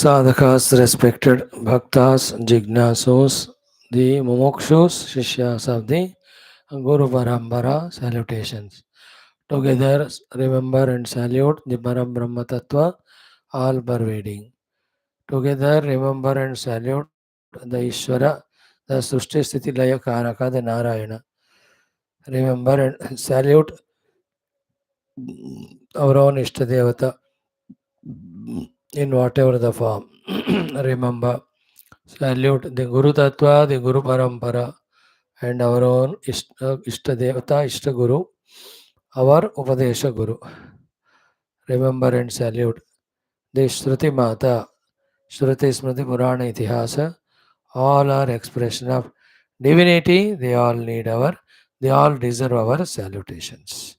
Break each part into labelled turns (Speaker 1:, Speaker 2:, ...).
Speaker 1: Sadhakas, respected bhaktas, jignasos, the mumukshus, shishyas of the Guru Parambara, salutations. Together remember and salute the Parabrahma Tattva, all pervading. Together remember and salute the Ishvara, the Srushti Sthiti Laya Karaka, the Narayana. Remember and salute our own Ishtadevata in whatever the form. Remember, salute the Guru Tattva, the Guru Parampara, and our own Ishtadevata, Ishtaguru, our Upadesha Guru. Remember and salute the Shruti Mata, Shruti Smriti Purana Itihasa, all are expression of divinity, they all deserve our salutations.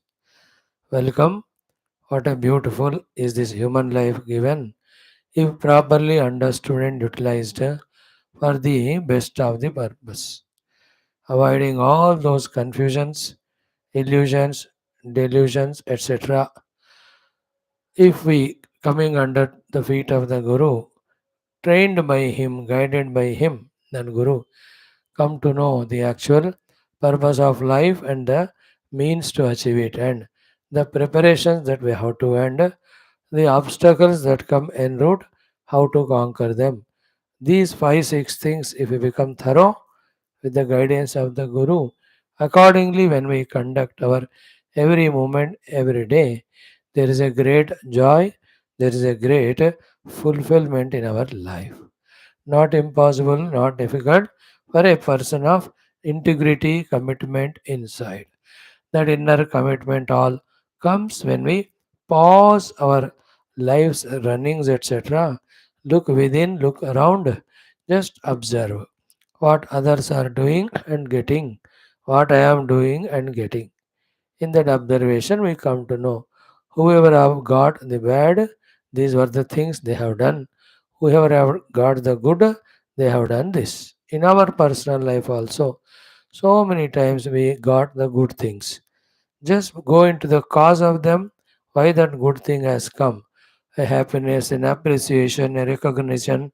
Speaker 1: Welcome. What a beautiful is this human life given, if properly understood and utilized for the best of the purpose, avoiding all those confusions, illusions, delusions, etc. If we coming under the feet of the Guru, trained by him, guided by him, then Guru, come to know the actual purpose of life and the means to achieve it, and the preparations that we have to, and the obstacles that come en route, how to conquer them. These 5 6 things, if we become thorough with the guidance of the Guru, accordingly, when we conduct our every moment, every day, there is a great joy, there is a great fulfillment in our life. Not impossible, not difficult for a person of integrity, commitment inside. That inner commitment all comes when we pause our lives, runnings, etc. Look within, look around, just observe what others are doing and getting, what I am doing and getting. In that observation, we come to know whoever have got the bad, these were the things they have done. Whoever have got the good, they have done this. In our personal life also, so many times we got the good things. Just go into the cause of them, why that good thing has come. A happiness, an appreciation, a recognition,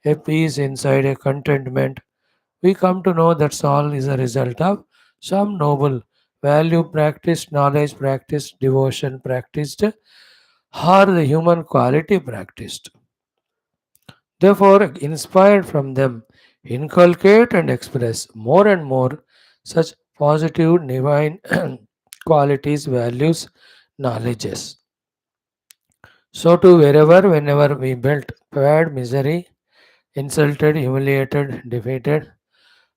Speaker 1: a peace inside, a contentment. We come to know that all is a result of some noble value practiced, knowledge practiced, devotion practiced, or the human quality practiced. Therefore, inspired from them, inculcate and express more and more such positive divine qualities, values, knowledges. So too wherever, whenever we built bad misery, insulted, humiliated, defeated,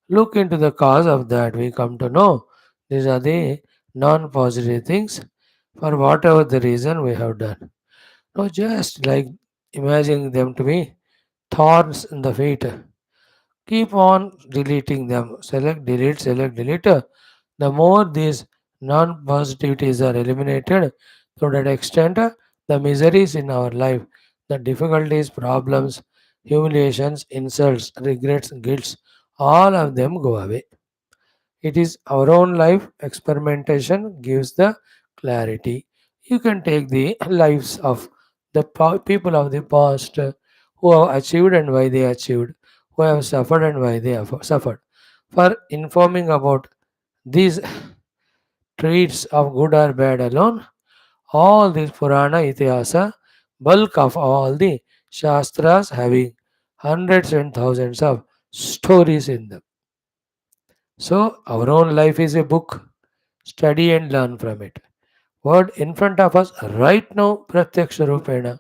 Speaker 1: look into the cause of that. We come to know these are the non-positive things for whatever the reason we have done. No, just like imagining them to be thorns in the feet. Keep on deleting them. Select, delete, select, delete. The more these non-positivities are eliminated, to that extent, the miseries in our life, the difficulties, problems, humiliations, insults, regrets, guilts, all of them go away. It is our own life experimentation gives the clarity. You can take the lives of the people of the past who have achieved and why they achieved, who have suffered and why they have suffered. For informing about these traits of good or bad alone, all this Purana Itihasa, bulk of all the Shastras having hundreds and thousands of stories in them. So, our own life is a book. Study and learn from it. What in front of us right now, Pratyaksha Rupena,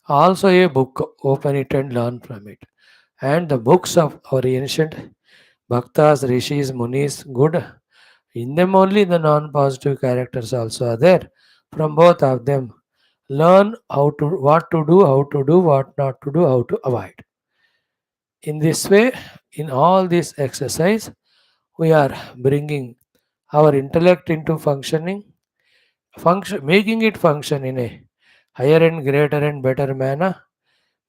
Speaker 1: also a book. Open it and learn from it. And the books of our ancient Bhaktas, Rishis, Munis, good. In them only the non-positive characters also are there. From both of them, learn what to do, what not to do, how to avoid. In this way, in all this exercise, we are bringing our intellect into functioning, making it function in a higher and greater and better manner,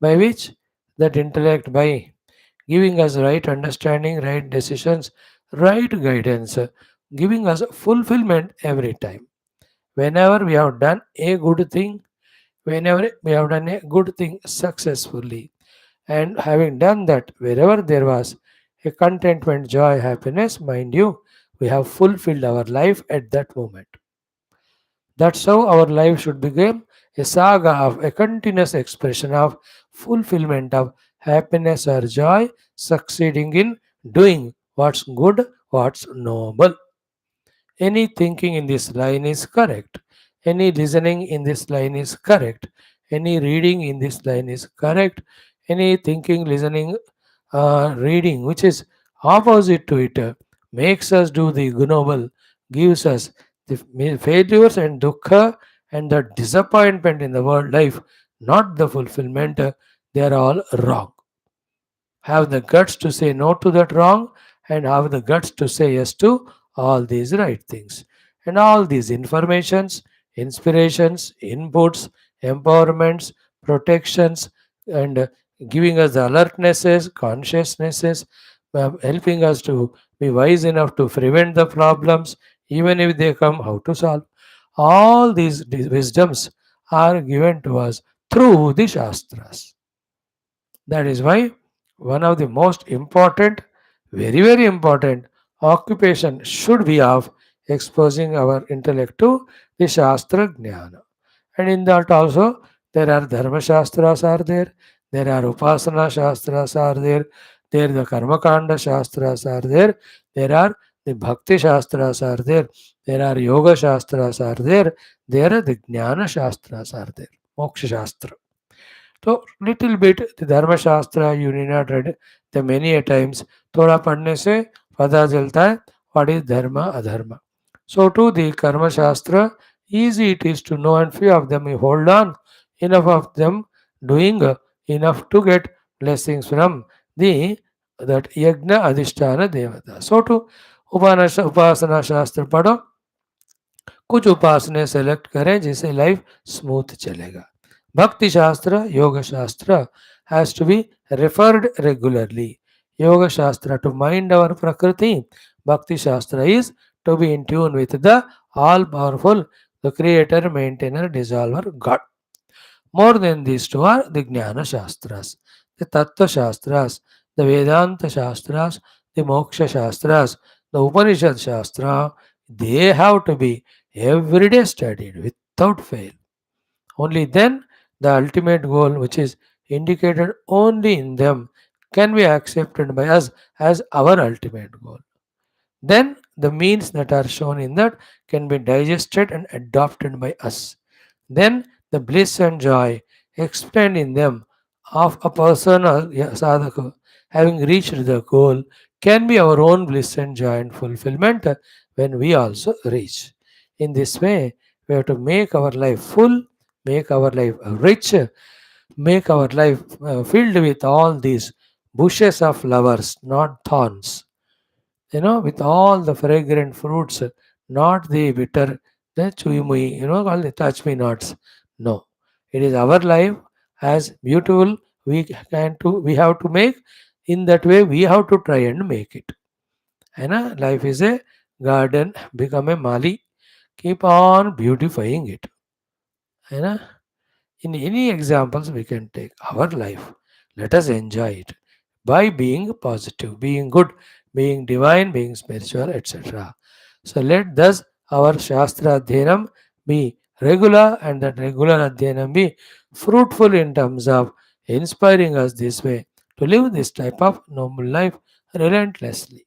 Speaker 1: by which that intellect, by giving us right understanding, right decisions, right guidance, giving us fulfillment every time. Whenever we have done a good thing successfully, And having done that, wherever there was a contentment, joy, happiness, mind you, we have fulfilled our life at that moment. That's how our life should become a saga of a continuous expression of fulfillment of happiness or joy, succeeding in doing what's good, what's noble. Any thinking in this line is correct. Any listening in this line is correct. Any reading in this line is correct. Any thinking, listening, reading which is opposite to it makes us do the noble, gives us the failures and dukkha and the disappointment in the world life, not the fulfillment. They are all wrong. Have the guts to say no to that wrong and have the guts to say yes to all these right things. And all these informations, inspirations, inputs, empowerments, protections, and giving us the alertnesses, consciousnesses, helping us to be wise enough to prevent the problems, even if they come, how to solve. All these wisdoms are given to us through the Shastras. That is why one of the most important, very, very important occupation should be of exposing our intellect to the Shastra Jnana. And in that also, there are Dharma Shastras are there are Upasana Shastras are there the Karma Kanda Shastras are there are the Bhakti Shastras are there are Yoga Shastras are there are the Jnana Shastras are there, Moksha Shastra. तो little bit the धर्म शास्त्र you need not read the many a times थोड़ा पढ़ने से पता चलता है what is dharma adharma. So to the karma shastra, easy it is to know and few of them you hold on, enough of them doing enough to get blessings from the that yagna adhisthana devata. So to upasana shastra पढ़ो, कुछ उपासना select करें जिससे life smooth चलेगा. भक्ति शास्त्र, योग शास्त्र has to be referred regularly. Yoga shastra to mind our prakriti. Bhakti shastra is to be in tune with the all powerful, the creator, maintainer, dissolver, God. More than these two are the Jnana Shastras, the Tattva Shastras, the Vedanta Shastras, the Moksha Shastras, the Upanishad Shastra. They have to be everyday studied without fail. Only then the ultimate goal, which is indicated only in them, can be accepted by us as our ultimate goal. Then the means that are shown in that can be digested and adopted by us. Then the bliss and joy explained in them of a person or sadhaka having reached the goal can be our own bliss and joy and fulfillment when we also reach. In this way, we have to make our life full, make our life rich, make our life filled with all these bushes of flowers, not thorns, with all the fragrant fruits, not the bitter, the chuyumui, all the touch me nots. No, it is our life as beautiful. We have to make in that way. We have to try and make it. Life is a garden. Become a mali. Keep on beautifying it. है In any examples we can take our life. Let us enjoy it by being positive, being good, being divine, being spiritual, etc. So let thus our Shastra Adhyanam be regular and that regular Adhyanam be fruitful in terms of inspiring us this way to live this type of noble life relentlessly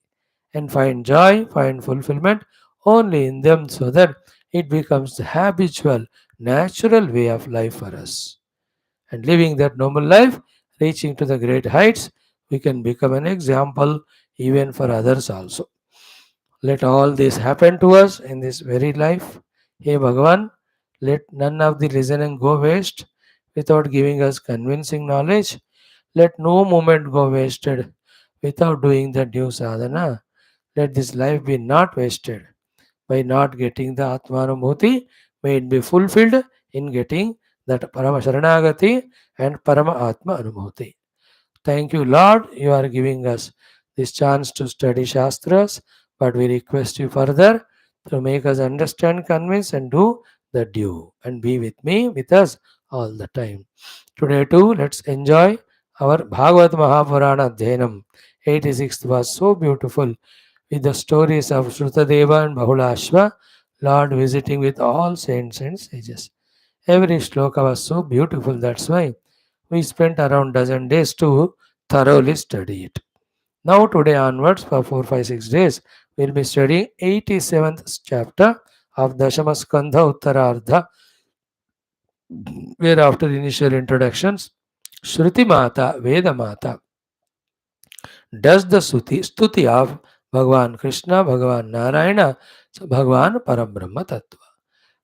Speaker 1: and find joy, find fulfillment only in them so that it becomes the habitual, natural way of life for us. And living that noble life, reaching to the great heights, we can become an example even for others also. Let all this happen to us in this very life. Hey Bhagavan, let none of the listening go waste without giving us convincing knowledge. Let no moment go wasted without doing the due sadhana. Let this life be not wasted by not getting the Atmanubhuti. May it be fulfilled in getting that Parama Sharanagati and Parama Atma Anubhuti. Thank you, Lord. You are giving us this chance to study Shastras, but we request you further to make us understand, convince, and do the due, and be with me, with us all the time. Today, too, let's enjoy Our Bhagavad Mahapurana Dhyanam 86th was so beautiful with the stories of Shrutadeva and Bahulashva, Lord visiting with all saints and sages. Every shloka was so beautiful, that's why we spent around dozen days to thoroughly study it. Now today onwards for 4, 5, 6 days, we'll be studying 87th chapter of Dashama Skandha Uttarardha, where after initial introductions, Shruti Mata, Veda Mata, does the stuti of Bhagavan Krishna, Bhagavan Narayana, Bhagavan Parabrahma Tattva.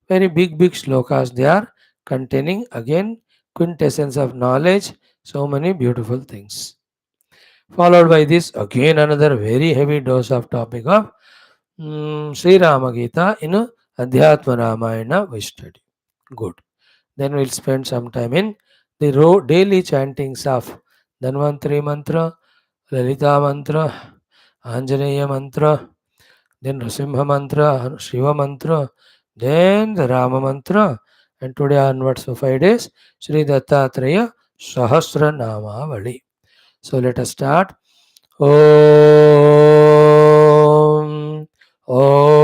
Speaker 1: Very big shlokas they are, containing again quintessence of knowledge, so many beautiful things. Followed by this again another very heavy dose of topic of Sri Rama Gita in Adhyatma Ramayana we study. Good. Then we'll spend some time in the daily chantings of Dhanvantari mantra, Lalita mantra, Anjaneya mantra, then Nrsimha mantra, Shiva mantra, then the Rama mantra, and today onwards for 5 days, Sri Dattatreya Sahasra Namavali. So let us start. Om Om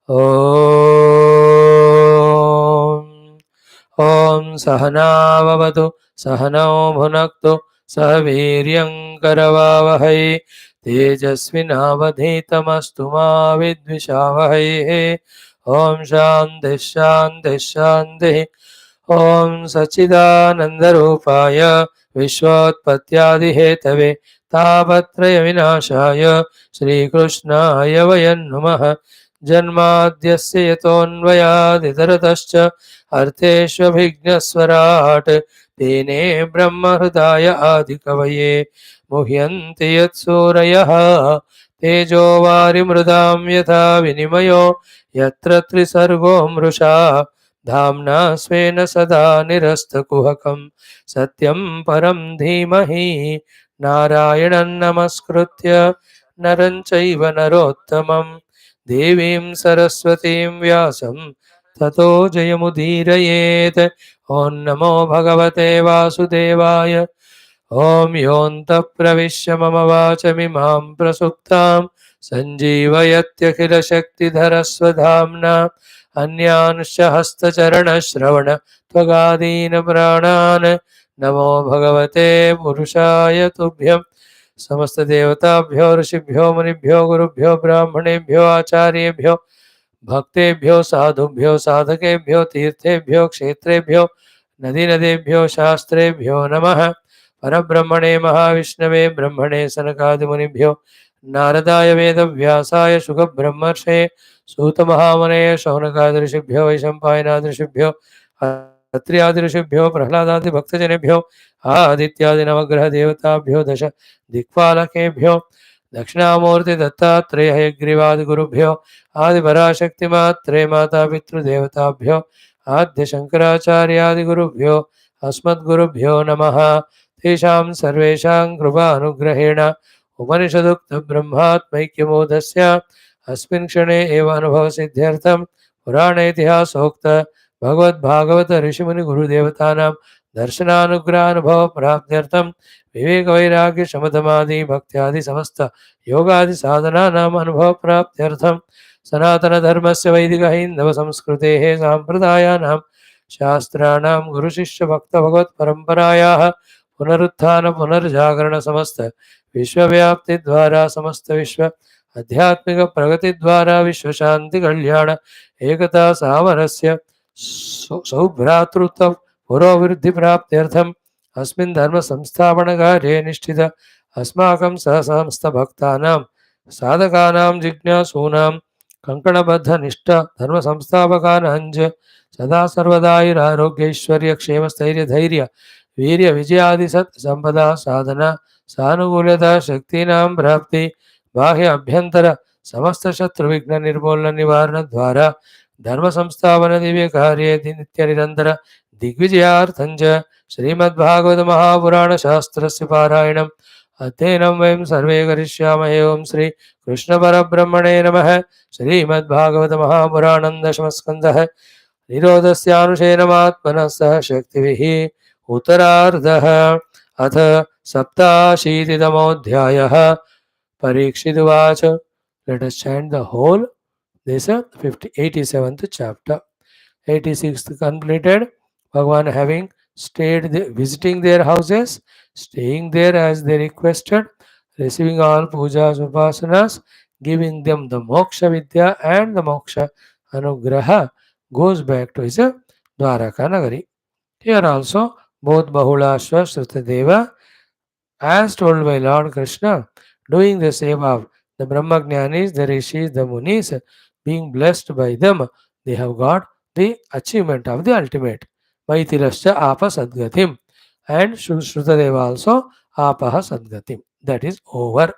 Speaker 1: Om Om Sahanavavatu Sahanao Bhunaktu Sahaviryam Karavavahai Tejasvinavadhitamastu ma Vidvishavahai. Om Shanti Shanti Shanti. Om Sachidanandarupaya Vishwotpatyadihetave Tapatraya Vinashaya Shri Krishnaya Vayan Namaha. Janmadyasya yatonvayaditaratascha artheshvabhignaswarat tene brahmahridaya adikavaye muhyanti yatsurayah tejo varimrudam yatha vinimayo yatra trisargo mrusha धाम्ना स्वेन सदा निरस्तकुहकं सत्यं परं धीमहि नारायणं नमस्कृत्य नरं चैव नरोत्तमं देवीं सरस्वतीं व्यासं ततो जयमुदीरयेत्. ॐ नमो भगवते वासुदेवाय. ॐ योऽन्तः प्रविश्य मम वाचमिमां प्रसुप्तां सञ्जीवयत्यखिलशक्तिधरस्वधाम्ना अन्यांश्च हस्तचरणश्रवण त्वगादीन प्राणान् नमो भगवते पुरुषाय तुभ्यं. समस्त देवताभ्यो ऋषिभ्यो मुनिभ्यो गुरुभ्यो ब्राह्मणेभ्यो आचार्येभ्यो भक्तेभ्यो साधुभ्यो साधकेभ्यो तीर्थेभ्यो क्षेत्रेभ्यो नदीनदेभ्यो शास्त्रेभ्यो नमः. परब्रह्मणे महाविष्णवे ब्रह्मणे सनकादिमुनिभ्यो नारदाय वेदव्यासाय शुकब्रह्मर्षे सूतमहामुने शौनकादृशिभ्यो वैशम्पायनादृशिभ्यो अत्र्यादृशिभ्यो प्रह्लादादिभक्तजनेभ्यो आदित्यादिनवग्रहदेवताभ्यो दश दिक्पालकेभ्यो दक्षिणामूर्ति दत्तात्रेय हयग्रीवादिगुरुभ्यो आदिपराशक्तिमात्रे मातापितृदेवताभ्यो आद्य शंकराचार्यादिगुरुभ्यो अस्मद्गुरुभ्यो नमः. तेषां सर्वेषां कृपानुग्रहेण उपनिषदुक्तब्रह्मात्मैक्यमोदस्य अस्मिन् क्षणे एव अनुभवसिद्ध्यर्थं पुराणेतिहासोक्त भगवद्भागवत ऋषिमुनिगुरुदेवतानां दर्शनानुग्रहानुभवप्राप्त्यर्थं विवेकवैराग्यशमधमादि भक्त्यादि समस्त योगादिसाधनानाम् अनुभवप्राप्त्यर्थं सनातनधर्मस्य वैदिकहैन्दवसंस्कृतेः साम्प्रदायानां शास्त्राणां गुरुशिष्यभक्तभगवत्परम्परायाः पुनरुत्थान पुनर्जागरण समस्त विश्वव्याप्ति द्वारा समस्त विश्व आध्यात्मिक प्रगति द्वारा विश्व शांति कल्याण एकता सामरस्य सौभ्रातृत्व पुरोवृद्धि प्राप्त्यर्थम अस्मिन् धर्म संस्थापन कार्ये निष्ठित अस्माकं सह समस्त भक्तानां साधकानां जिज्ञासूनां कंकणबद्ध निष्ठ धर्म संस्थापकानां सदा सर्वदायुरारोग्यैश्वर्य क्षेम स्थैर्य धैर्य वीर्य विजयादि सत् संपदा साधना सानुकूलता शक्तीनां प्राप्ति बाह्य अभ्यंतर समस्त शत्रु विघ्न निर्मूलन निवारण द्वारा धर्म संस्थापन दिव्य कार्ये नित्य निरंतर दिग्विजयार्थं च श्रीमद्भागवत महापुराण शास्त्रस्य पारायणम् अध्ययनं वयं सर्वे करिष्यामहे. ओं श्री कृष्ण परब्रह्मणे नमः. श्रीमद्भागवत महापुराणं दशमस्कन्धः निरोधस्यानुशेनमात्मनः सह शक्तिभिः उत्तरार्धः अथ सप्ताशीतितमोऽध्यायः परीक्षितुवाच. Let us chant the whole this 87th chapter. 86th completed. Bhagavan having stayed visiting their houses, staying there as they requested, receiving all pujas, upasanas, giving them the moksha vidya and the moksha anugraha, goes back to his Dwaraka Nagari. Here also, both Bahulashva Shrutadeva, as told by Lord Krishna, doing the seva of the Brahmajnanis, the Rishis, the Munis, being blessed by them, they have got the achievement of the ultimate. Maitilascha apa sadgatim. And Shrutadeva also apaha sadgatim. That is over.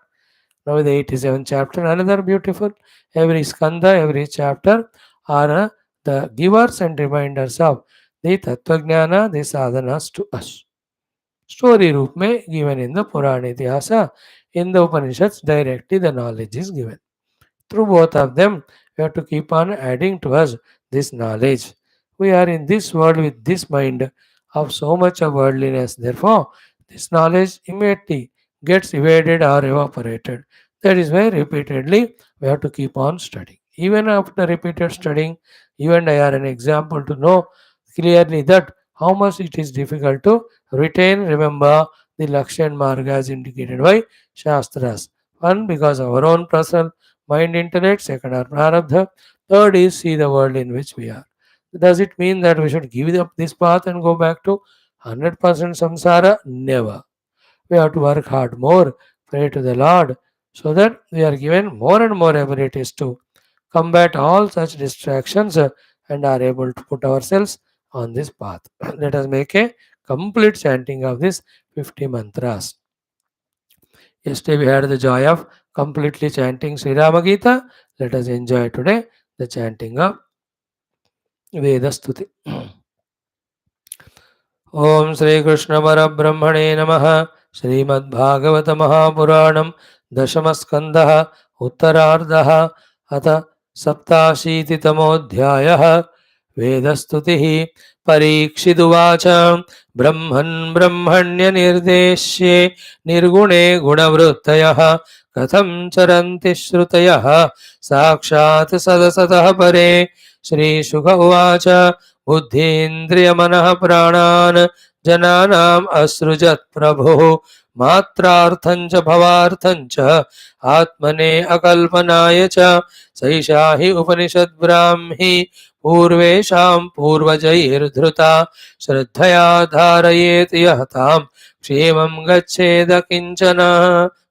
Speaker 1: Now the 87th chapter, another beautiful. Every skandha, every chapter are the givers and reminders of the Tattvajnana, the sadhanas to us. Story रूप में given in the Purana Ityasa, in the Upanishads directly the knowledge is given. Through both of them, we have to keep on adding to us this knowledge. We are in this world with this mind of so much of worldliness. Therefore, this knowledge immediately gets evaded or evaporated. That is why repeatedly we have to keep on studying. Even after repeated studying, you and I are an example to know clearly that how much it is difficult to retain, remember the Lakshya and Marga as indicated by Shastras. One, because of our own personal mind, intellect. Second, our prarabdha. Third is see the world in which we are. Does it mean that we should give up this path and go back to 100% samsara? Never. We have to work hard more, pray to the Lord, so that we are given more and more abilities to combat all such distractions and are able to put ourselves on this path. Let us make a complete chanting of these 50 mantras. Yesterday we had the joy of completely chanting Sri Rama Gita. Let us enjoy today the chanting of VEDAS STUTHI. Om Shri Krishna Parabrahmane Namaha. Srimad Mahapuranam Dashama Skandha Uttarardha Atha Saptashititamo Vedastuti Parikshituvacha Brahman Brahmanya Nirdeshe Nirgune Gunavruttaya Katham Charanti Shrutaya Sakshat Sadasatah Pare Shri Shukha Uvacha Buddhindriya Manaha Pranan Jananam Asrujat Prabhu Matrarthancha Bhavarthancha Atmane Akalpanaya Cha Saishahi Upanishad Brahmi Purvesham Purvajair Shraddhaya Dharayet Yahtam Kshemam Gacheda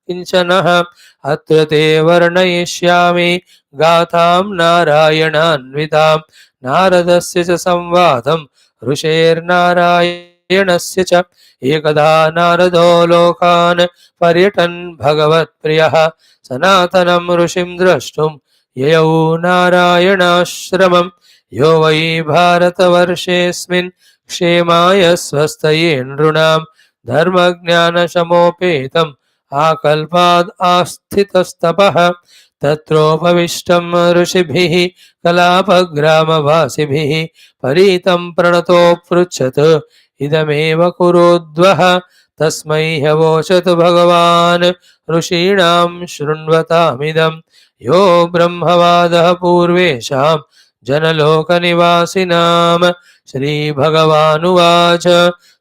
Speaker 1: Kinchana Atra Te Varnayishyami Gatam Narayananvidam Naradasya Cha Samvadam ऋषेर्नारायणस्य च एकदा नारदो लोकान् पर्यटन् भगवत्प्रियः सनातनं ऋषिं द्रष्टुं ययौ नारायणाश्रमं यो वै भारतवर्षेऽस्मिन् क्षेमाय स्वस्तये नृणां धर्मज्ञानशमोपेतम् आकल्पाद् आस्थितस्तपः तत्रोपविष्टं ऋषिभिः कलापग्रामवासिभिः परीतं प्रणतो पृच्छत् इदमेव कुरुद्वः तस्मै ह्यवोचत् भगवान् ऋषीणां शृण्वतामिदं यो ब्रह्मवादः पूर्वेषां जनलोकनिवासिनां श्रीभगवानुवाच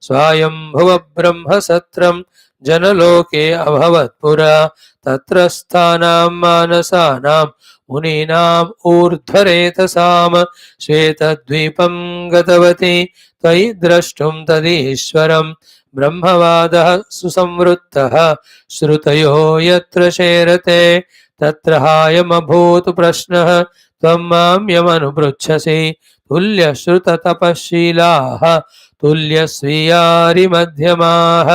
Speaker 1: स्वायम्भुव ब्रह्मसत्रं जनलोके अभवत्पुरा तत्र स्थानां मानसानां मुनीनाम् ऊर्ध्वरेतसां श्वेतद्वीपं गतवती त्वयि द्रष्टुं तदीश्वरं ब्रह्मवादः सुसंवृत्तः श्रुतयो यत्र शेरते तत्र हायमभूत् प्रश्नः त्वं मां यमनुपृच्छसि तुल्यश्रुततपःशीलाः तुल्यस्वीयारिमध्यमाः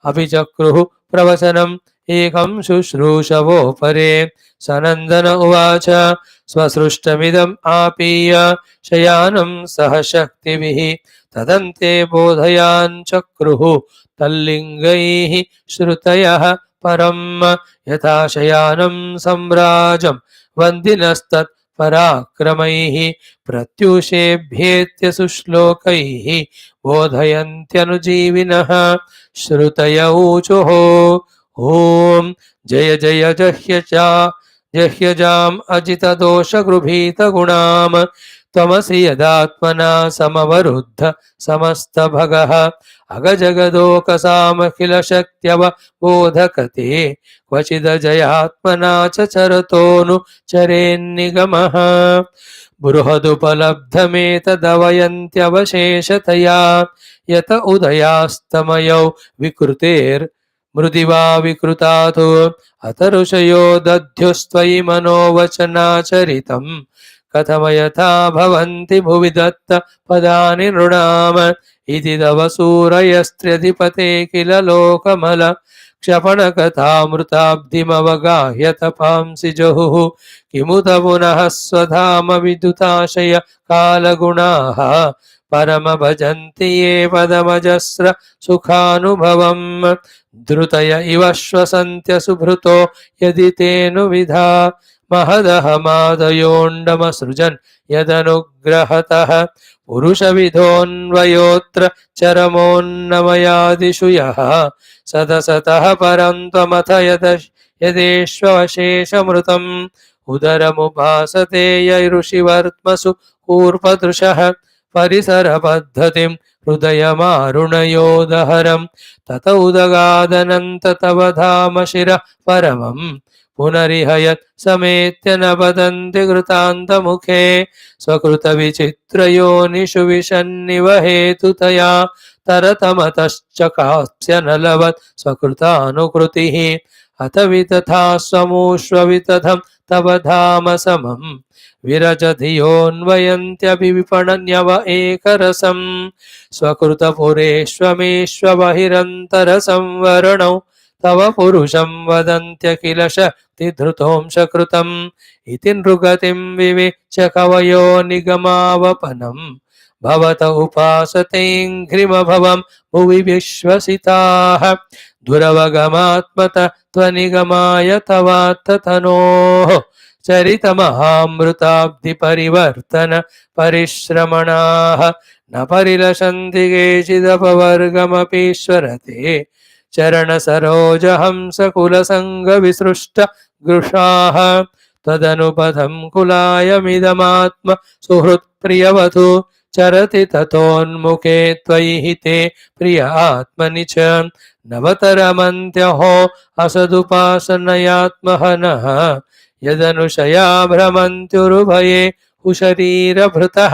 Speaker 1: अपि चक्रुः प्रवचनम् एकं शुश्रूषवो परे सनन्दन उवाच स्वसृष्टमिदम् आपीय शयानं सह शक्तिभिः तदन्ते बोधयाञ्चक्रुः तल्लिङ्गैः श्रुतयः परं यथा शयानं सम्राजं वन्दिनस्तत् पराक्रमैः प्रत्यूषेभ्येत्य सुश्लोकैः बोधयन्त्यनुजीविनः श्रुतय ऊचुः ॐ जय जय जह्यजाम् अजितदोषगृभीतगुणाम् त्वमसि यदात्मना समवरुद्ध समस्तभगः अगजगदोकसामखिलशक्त्यवबोधकते क्वचिदजयात्मना च चरतोऽनुचरेन्निगमः बृहदुपलब्धमेतदवयन्त्यवशेषतया यत उदयास्तमयौ विकृतेर्मृदिवा विकृतात् अत ऋषयो दध्युस्त्वयि मनोवचनाचरितम् कथमयथा भवन्ति भुवि दत्त पदानि नृणाम् इति तव सूरयस्त्र्यधिपते किल लोकमल क्षपणकथामृताब्धिमवगाह्य तपांसि जहुः किमुत पुनः स्वधाम विद्युताशय कालगुणाः परम भजन्ति ये पदमजस्र सुखानुभवम् द्रुतय इव श्वसन्त्य सुभृतो यदि तेनुविधा महदहमादयोण्डमसृजन् यदनुग्रहतः पुरुषविधोऽन्वयोऽत्र चरमोन्नमयादिषु यः सदसतः परं त्वमथ यदेष्वशेषमृतम् उदरमुपासते यैऋषिवर्त्मसु कूर्पदृशः परिसरपद्धतिं हृदयमारुणयोदहरं तत उदगादनन्त तव धाम शिरः परमम् पुनरिहयत् समेत्य न वदन्ति कृतान्तमुखे स्वकृतविचित्रयोनिषु विशन्निव हेतुतया तरतमतश्चकास्य नलवत् स्वकृतानुकृतिः अथ वितथा स्वमूष्ववितथं तव धाम समम् विरजधियोऽन्वयन्त्यभिविपणन्यव एकरसम् स्वकृतपुरेष्वमेष्वबहिरन्तरसंवरणौ तव पुरुषं वदन्त्य किल शक्तिधृतोंशकृतम् इति नृगतिं विवेच्य कवयो निगमावपनम् भवत उपासतेऽङ्घ्रिमभवं भुवि विश्वसिताः दुरवगमात्मत त्वनिगमाय तवात्ततनोः चरितमहामृताब्धिपरिवर्तन परिश्रमणाः न परिलसन्ति केचिदपवर्गमपीश्वरते चरणसरोजहंसकुलसङ्गविसृष्ट गृषाः तदनुपथं कुलायमिदमात्म सुहृत्प्रियवतु चरति ततोन्मुखे त्वयि हिते प्रिय आत्मनि च नवतरमन्त्यहो असदुपासनयात्महनः यदनुशया भ्रमन्त्युरुभये हुशरीरभृतः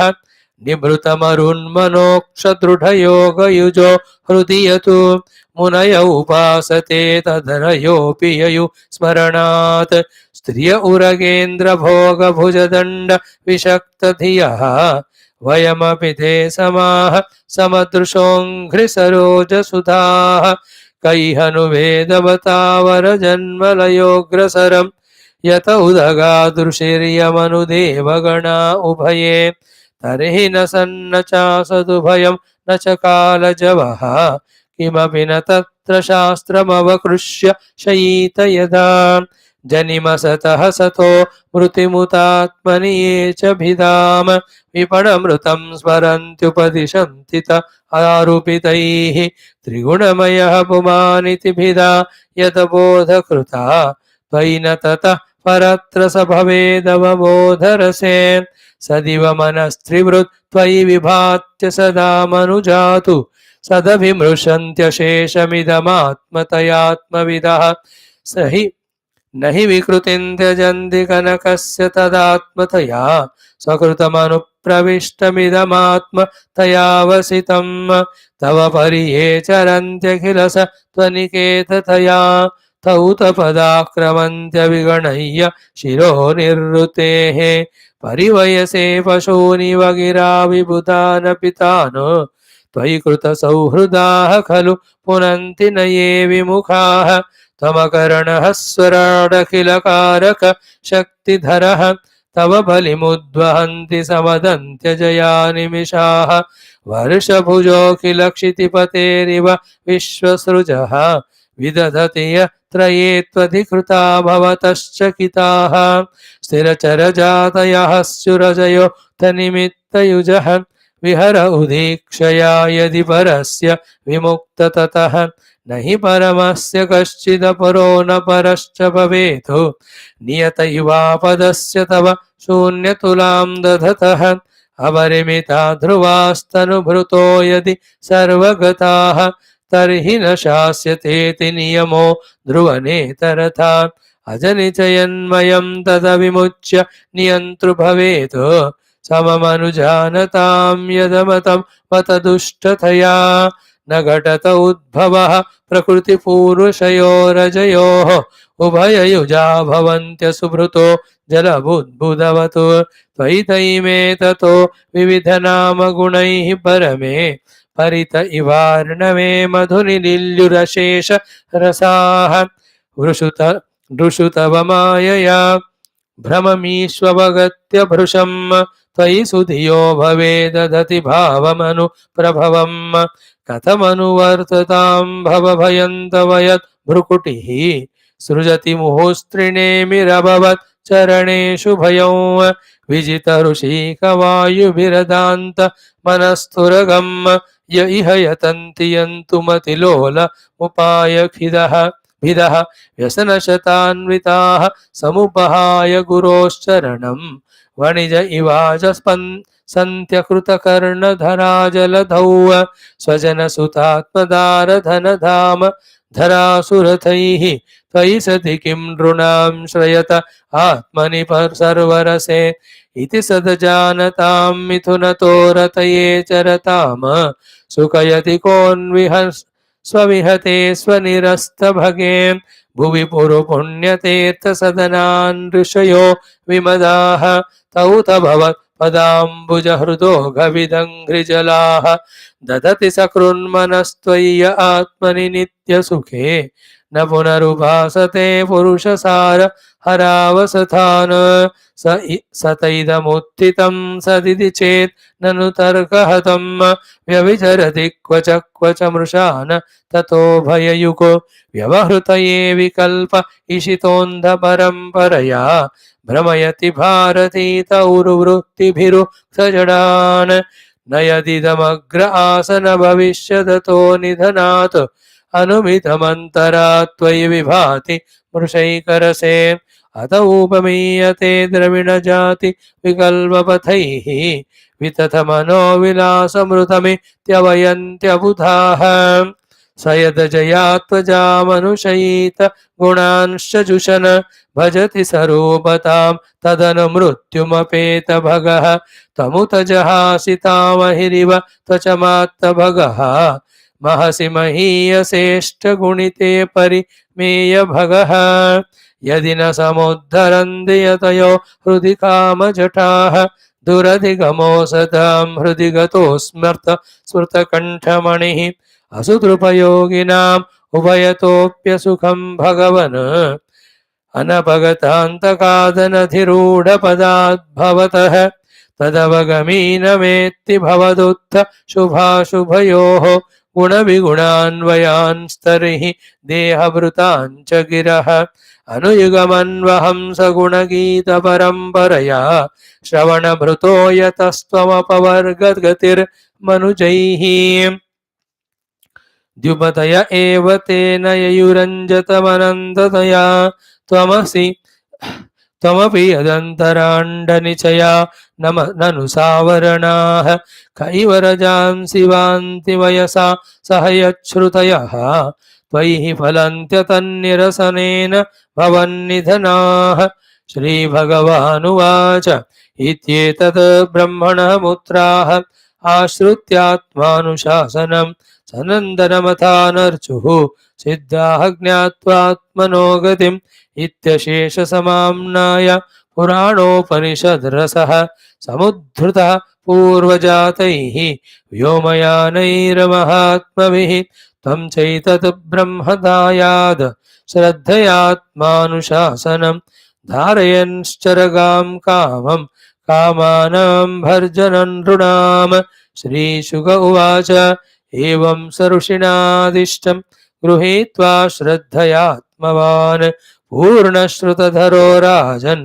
Speaker 1: निभृतमरुन्मनोक्षदृढयोगयुजो हृदि यतु मुनय उपासते तदनयोऽपि ययु स्मरणात् स्त्रिय उरगेन्द्रभोगभुजदण्ड विषक्तधियः वयमपि ते समाः समदृशोऽङ्घ्रिसरोजसुधाः कैहनुवेदवतावरजन्मलयोऽग्रसरम् यत उदगादृशिर्यमनुदेवगणा उभये तर्हि न सन्न चासदुभयं न च कालजवः किमपि न तत्र शास्त्रमवकृष्य शयीत यदा जनिमसतः सतो मृतिमुतात्मनि ये च भिदाम विपणमृतं स्मरन्त्युपदिशन्ति त आरूपितैः त्रिगुणमयः पुमानिति भिदा यतबोधकृता त्वयि न ततः परत्र स भवेदवबोधरसे सदिव मनस्त्रिवृत् त्वयि विभात्य सदा मनुजातु सदभिमृशन्त्यशेषमिदमात्मतयात्मविदः स हि न हि विकृतिं त्यजन्ति कनकस्य तदात्मतया स्वकृतमनुप्रविष्टमिदमात्मतयावसितं तव परिये चरन्त्यखिल स त्वनिकेततया तौ तपदाक्रमन्त्यविगणय्य शिरो निर्वृतेः परिवयसे पशूनिव गिरा विबुधानपितान् त्वयि कृतसौहृदाः खलु पुनन्ति न ये विमुखाः त्वमकर्णः स्वराडखिलकारक शक्तिधरः तव बलिमुद्वहन्ति समदन्त्यजया निमिषाः वर्षभुजोऽखिल क्षितिपतेरिव विश्वसृजः विदधति यत्र ये त्वधिकृता भवतश्चकिताः स्थिरचरजातयः स्युरजयो तनिमित्तयुजः विहर उदीक्षया यदि परस्य विमुक्त ततः न हि परमस्य कश्चिदपरो न परश्च भवेत् नियत इवापदस्य तव शून्यतुलां दधतः अपरिमिता ध्रुवास्तनुभृतो यदि सर्वगताः तर्हि न शास्यतेति नियमो ध्रुवनेतरथा अजनिचयन्मयं तदविमुच्य नियन्तृ भवेत् सममनुजानतां यदमतं मतदुष्टतया न घटत उद्भवः प्रकृतिपूरुषयोरजयोः उभययुजा भवन्त्य सुभृतो जलबुद्बुदवत् त्वयि तैमे ततो विविधनामगुणैः परमे परित इवार्णवे मधुनिलिल्युरशेष रसाः वृषुतव मायया भ्रममीष्ववगत्य भृशम् त्वयि सुधियो भवेदधति भावमनुप्रभवम् कथमनुवर्ततां भवभयन्तव यत् भ्रुकुटिः सृजति मुहुस्त्रिणेमिरभवत् चरणेषु भयं विजितऋषिकवायुभिरदान्त मनस्तुरगम् य इह यतन्ति यन्तुमतिलोलमुपायखिदः भिदः व्यसनशतान्विताः समुपहाय गुरोश्चरणं वणिज इवाजस्पन्सन्त्यकृतकर्णधराजलधौ स्वजनसुतात्मदारधनधाम धरासुरथैः त्वयि सति किं नृणां श्रयत आत्मनि सर्वरसे इति सदजानतां मिथुनतो रतये चरताम सुखयति कोन्विह स्वविहते स्वनिरस्तभगे भुवि पुरुपुण्यतीर्थसदनान् ऋषयो विमदाः तौ तभवत् पदाम्बुजहृदोघविदङ्घ्रिजलाः ददति सकृन्मनस्त्वय्य आत्मनि नित्यसुखे न पुनरुभासते पुरुषसार हरावसथान् सतैदमुत्थितं सदिति चेत् ननु तर्कहतं व्यभिचरति क्वच मृषान् ततो भययुको व्यवहृतये विकल्प इशितोऽन्धपरम्परया भ्रमयति भारती तौर्वृत्तिभिरुक्तजडान् न यदिदमग्र आसन भविष्यदतो निधनात् अनुमितमन्तरा त्वयि विभाति मृषैकरसे अत उपमीयते द्रविणजाति विकल्पपथैः वितथमनोविलासमृतमित्यवयन्त्यबुधाः स यदजयात्वजामनुशयित गुणांश्च जुषन् भजति सरूपतां तदनुमृत्युमपेत भगः तमुत जहासि तामहिरिव त्वचमात्तभगः महसि महीयसेष्टगुणिते परिमेय भगः यदि न समुद्धरन्ति यतयो हृदि कामजटाः दुरधिगमो सतां हृदि गतो स्मृतकण्ठमणिः असुतृपयोगिनाम् उभयतोऽप्यसुखं भगवन् अनपगतान्तकादनधिरूढपदाद्भवतः तदवगमीनमेत्ति भवदुत्थ शुभाशुभयोः गुणविगुणान्वयान् स्तर्हि देहभृताञ्च गिरः अनुयुगमन्वहंस गुणगीतपरम्परया श्रवणभृतो यतस्त्वमपवर्गगतिर्मनुजैः द्युपतय एव तेन ययुरञ्जतमनन्ततया त्वमसि त्वमपि यदन्तराण्डनिचया ननु सावरणाः कैवरजांसि वान्ति वयसा सह यच्छ्रुतयः त्वयि फलन्त्यतन्निरसनेन भवन्निधनाः श्रीभगवानुवाच इत्येतत् ब्रह्मणः मुत्राः आश्रित्यात्मानुशासनं सनन्दनमथानर्चुः सिद्धाः ज्ञात्वात्मनो गतिम् इत्यशेषसमाम्नाय पुराणोपनिषद्रसः समुद्धृतः पूर्वजातैः व्योमयानैर्महात्मभिः त्वं चैतत् ब्रह्मदायाद श्रद्धयात्मानुशासनं धारयन्श्चरगां कामं कामानां भर्जनं नृणाम् श्रीशुक उवाच एवं स ऋषिणादिष्टं गृहीत्वा श्रद्धयात्मवान् पूर्णश्रुतधरो राजन्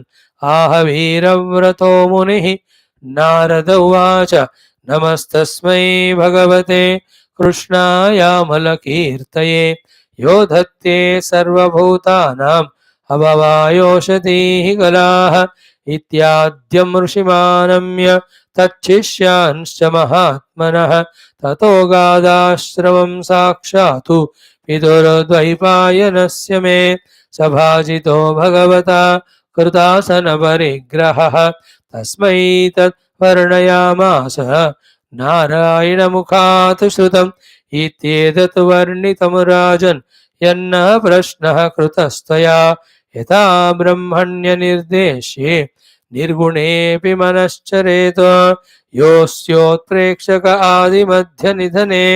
Speaker 1: आह वीरव्रतो मुनिः नारद उवाच नमस्तस्मै भगवते कृष्णायामलकीर्तये यो धत्ते सर्वभूतानाम् अभवायोषधीः कलाः इत्याद्यं ऋषिमानम्य तच्छिष्यान्श्च महात्मनः ततो गादाश्रमं साक्षात् पितुर्द्वैपायनस्य मे सभाजितो भगवता कृतासनपरिग्रहः तस्मै तत् वर्णयामास नारायणमुखात् श्रुतम् इत्येतत् वर्णितं राजन् यन्न प्रश्नः कृतस्त्वया यथा ब्रह्मण्यनिर्देश्ये निर्गुणेऽपि मनश्चरेत योऽस्योत्प्रेक्षक आदिमध्यनिधने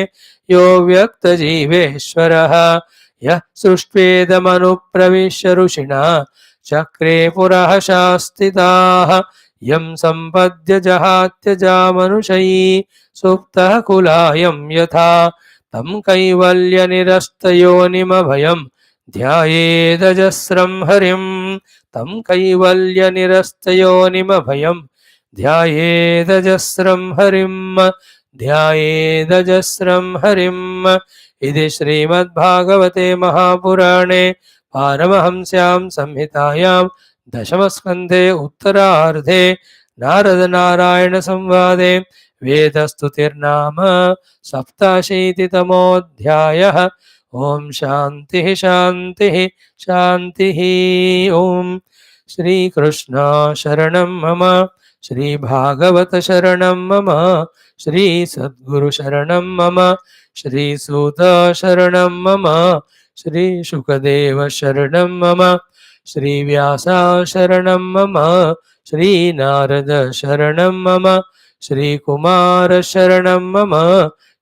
Speaker 1: यो व्यक्तजीवेश्वरः यः सृष्ट्वेदमनुप्रविश्य ऋषिणा चक्रे पुरः शास्तिताः यं सम्पद्य जहात्यजामनुषयी सुप्तः कुलायं यथा तं कैवल्यनिरस्तयोनिमभयं ध्यायेदजस्रं हरिं तं कैवल्यनिरस्तयोनिमभयं ध्यायेदजस्रं हरिं ध्यायेदजस्रं हरिम् इति श्रीमद्भागवते महापुराणे पारमहंस्यां संहितायां दशमस्कन्धे उत्तरार्धे नारदनारायणसंवादे वेदस्तुतिर्नाम सप्ताशीतितमोऽध्यायः। ओम शांतिः शांतिः शांतिः। ओम श्रीकृष्ण शरणं मम, श्रीभागवत शरणं मम, श्रीसद्गुरु शरणं मम, श्रीसूत शरणं मम, श्रीशुकदेव शरणं मम, श्रीव्यास शरणं मम, श्रीनारद शरणं मम, श्रीकुमार शरणं मम,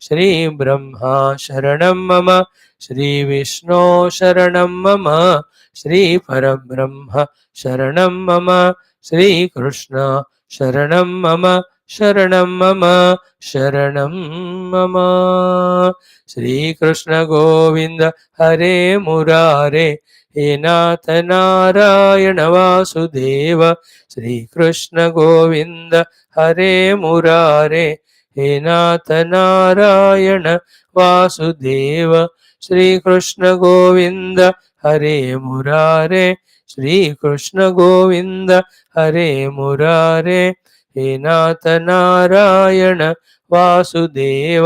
Speaker 1: श्रीब्रह्मा शरणं मम, श्रीविष्णु शरणं मम, श्रीपरब्रह्म शरणं मम, श्रीकृष्ण शरणं मम, शरणं मम, शरणं मम। श्रीकृष्ण गोविंद हरे मुरारे हे नाथ नारायण वासुदेव, श्रीकृष्ण गोविंद हरे मुरारे हे नाथ नारायण वासुदेव, श्रीकृष्ण गोविंद हरे मुरारे, श्रीकृष्ण गोविंद हरे मुरारे हे नाथ नारायण वासुदेव,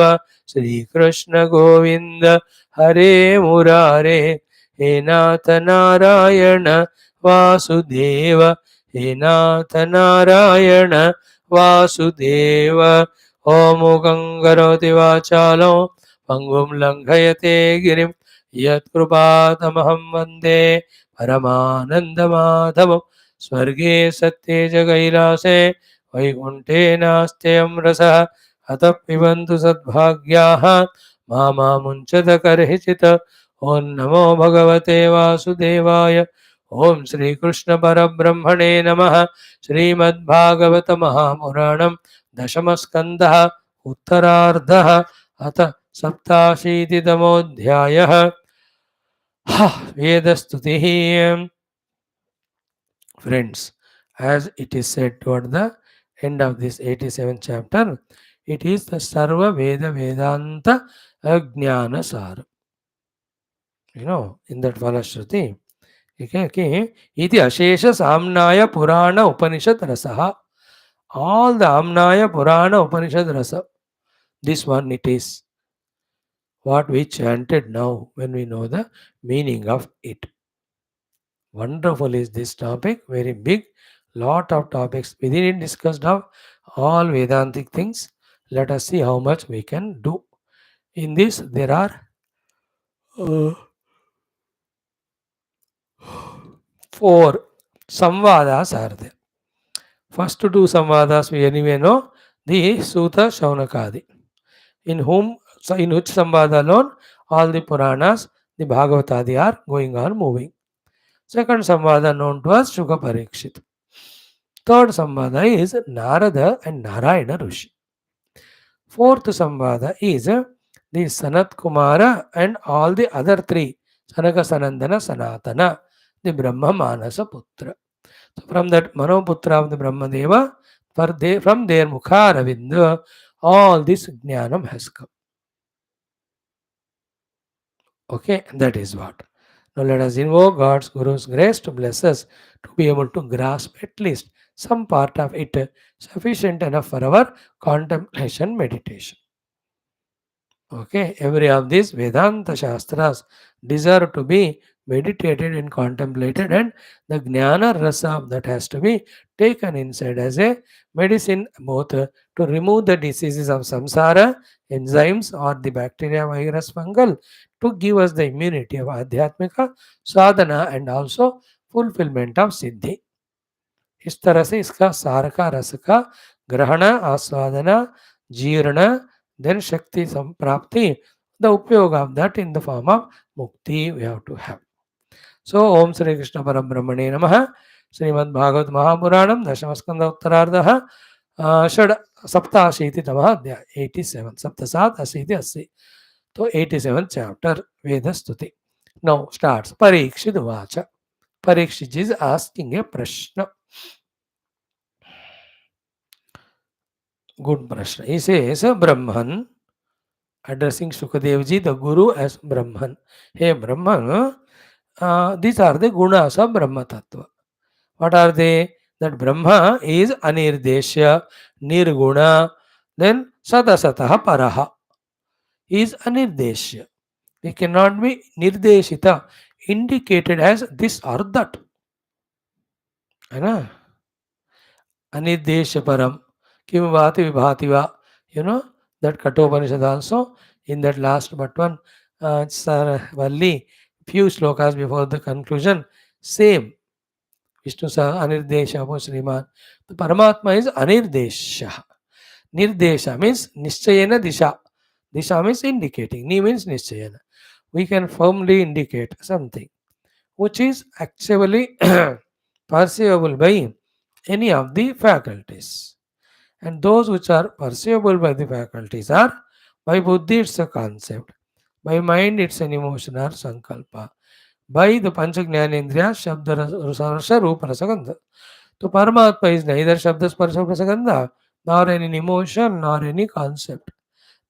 Speaker 1: श्रीकृष्ण गोविंद हरे मुरारे हे नाथ नारायण वासुदेव, हे नाथ नारायण वासुदेव। ओम गंगरोति वाचालो पंगुं लंघयते गिरिं यत्कृपातमहं वन्दे परमानन्दमाधवं। स्वर्गे सत्ये च कैलासे वैकुण्ठे नास्त्ययं रसः अतः पिबन्तु सद्भाग्याः मा मुञ्चत कर्हिचित्। ओं नमो भगवते वासुदेवाय। ओं श्रीकृष्ण परब्रह्मणे नमः। श्रीमद्भागवत महापुराणं दशमस्कन्धः उत्तरार्धः अथ सप्ताशीतितमोऽध्यायः। वेदस्तुतिः। Friends, as it is said toward the end of this 87th chapter, it is the Sarva Veda Vedanta Ajnana Sar. You know, in that Shruti, okay, iti Ashesha Samnaya Purana Upanishad Rasaha. All the Amnaya Purana Upanishad Rasa, this one it is what we chanted now when we know the meaning of it. Wonderful is this topic, very big, lot of topics within it discussed of all Vedantic things. Let us see how much we can do. In this, there are 4 samvadas are there. First 2 samvadas we anyway know, the Sutta Shaunakadi, in which samvada alone all the Puranas, the Bhagavatadi are going on moving. Second samvada known to us Shuka Parikshit. Third samvada is Narada and Narayana Rishi. Fourth samvada is the the Sanat Kumara and all the other three, Sanaka Sanandana Sanatana, the Brahma Manasa Putra. So from that Manoputra of the Brahma Deva, from their Mukha Ravinda, all this Jnanam has come. Okay, that is what. Now let us invoke God's Guru's grace to bless us to be able to grasp at least some part of it, sufficient enough for our contemplation meditation. Okay, every of these Vedanta Shastras deserve to be meditated and contemplated, and the Jnana Rasa that has to be taken inside as a medicine, both to remove the diseases of samsara, enzymes, or the bacteria, virus, fungal, to give us the immunity of Adhyatmika, sadhana, and also fulfillment of Siddhi. इस तरह से इसका सार का रस का ग्रहण आस्वादन जीर्ण then shakti samprapti, the upyog of that in the form of mukti we have to have. So Om Shri Krishna Parabrahmane Namaha. Srimad Bhagavad Mahapuranam Dashama Skandha Uttarardha Shad Saptashiti Tamaha Adhyaya 87 Saptasat Asiti Asi. So 87th chapter Veda Stuti. Now starts Parikshit Vacha. Parikshit is asking a prashna. Good prashna. He says Brahman, addressing Sukadevji, the Guru, as Brahman. Hey Brahman, these are the gunas of Brahma Tattva. What are they? That Brahma is Anirdeshya, Nirguna, then Sadasataha Paraha. He is Anirdeshya. He cannot be Nirdeshita, indicated as this or that. है ना? Anirdeshya Param, Kim Vati Vibhati Va. You know, that Kathopanishad also, in that last but one, Valli, few slokas before the conclusion, same. Vishnu Sa Anirdesha Sriman. The Paramatma is Anirdesha. Nirdesha means Nischayana Disha. Disha means indicating. Ni means Nischayana. We can firmly indicate something which is actually perceivable by any of the faculties. And those which are perceivable by the faculties are by buddhi it's a concept, by mind it's an emotion or sankalpa, by the Panchajnanendriya Shabda Rasa Rupa Rasagandha. So Paramatma is neither Shabda Sparsha Rasagandha nor any emotion nor any concept.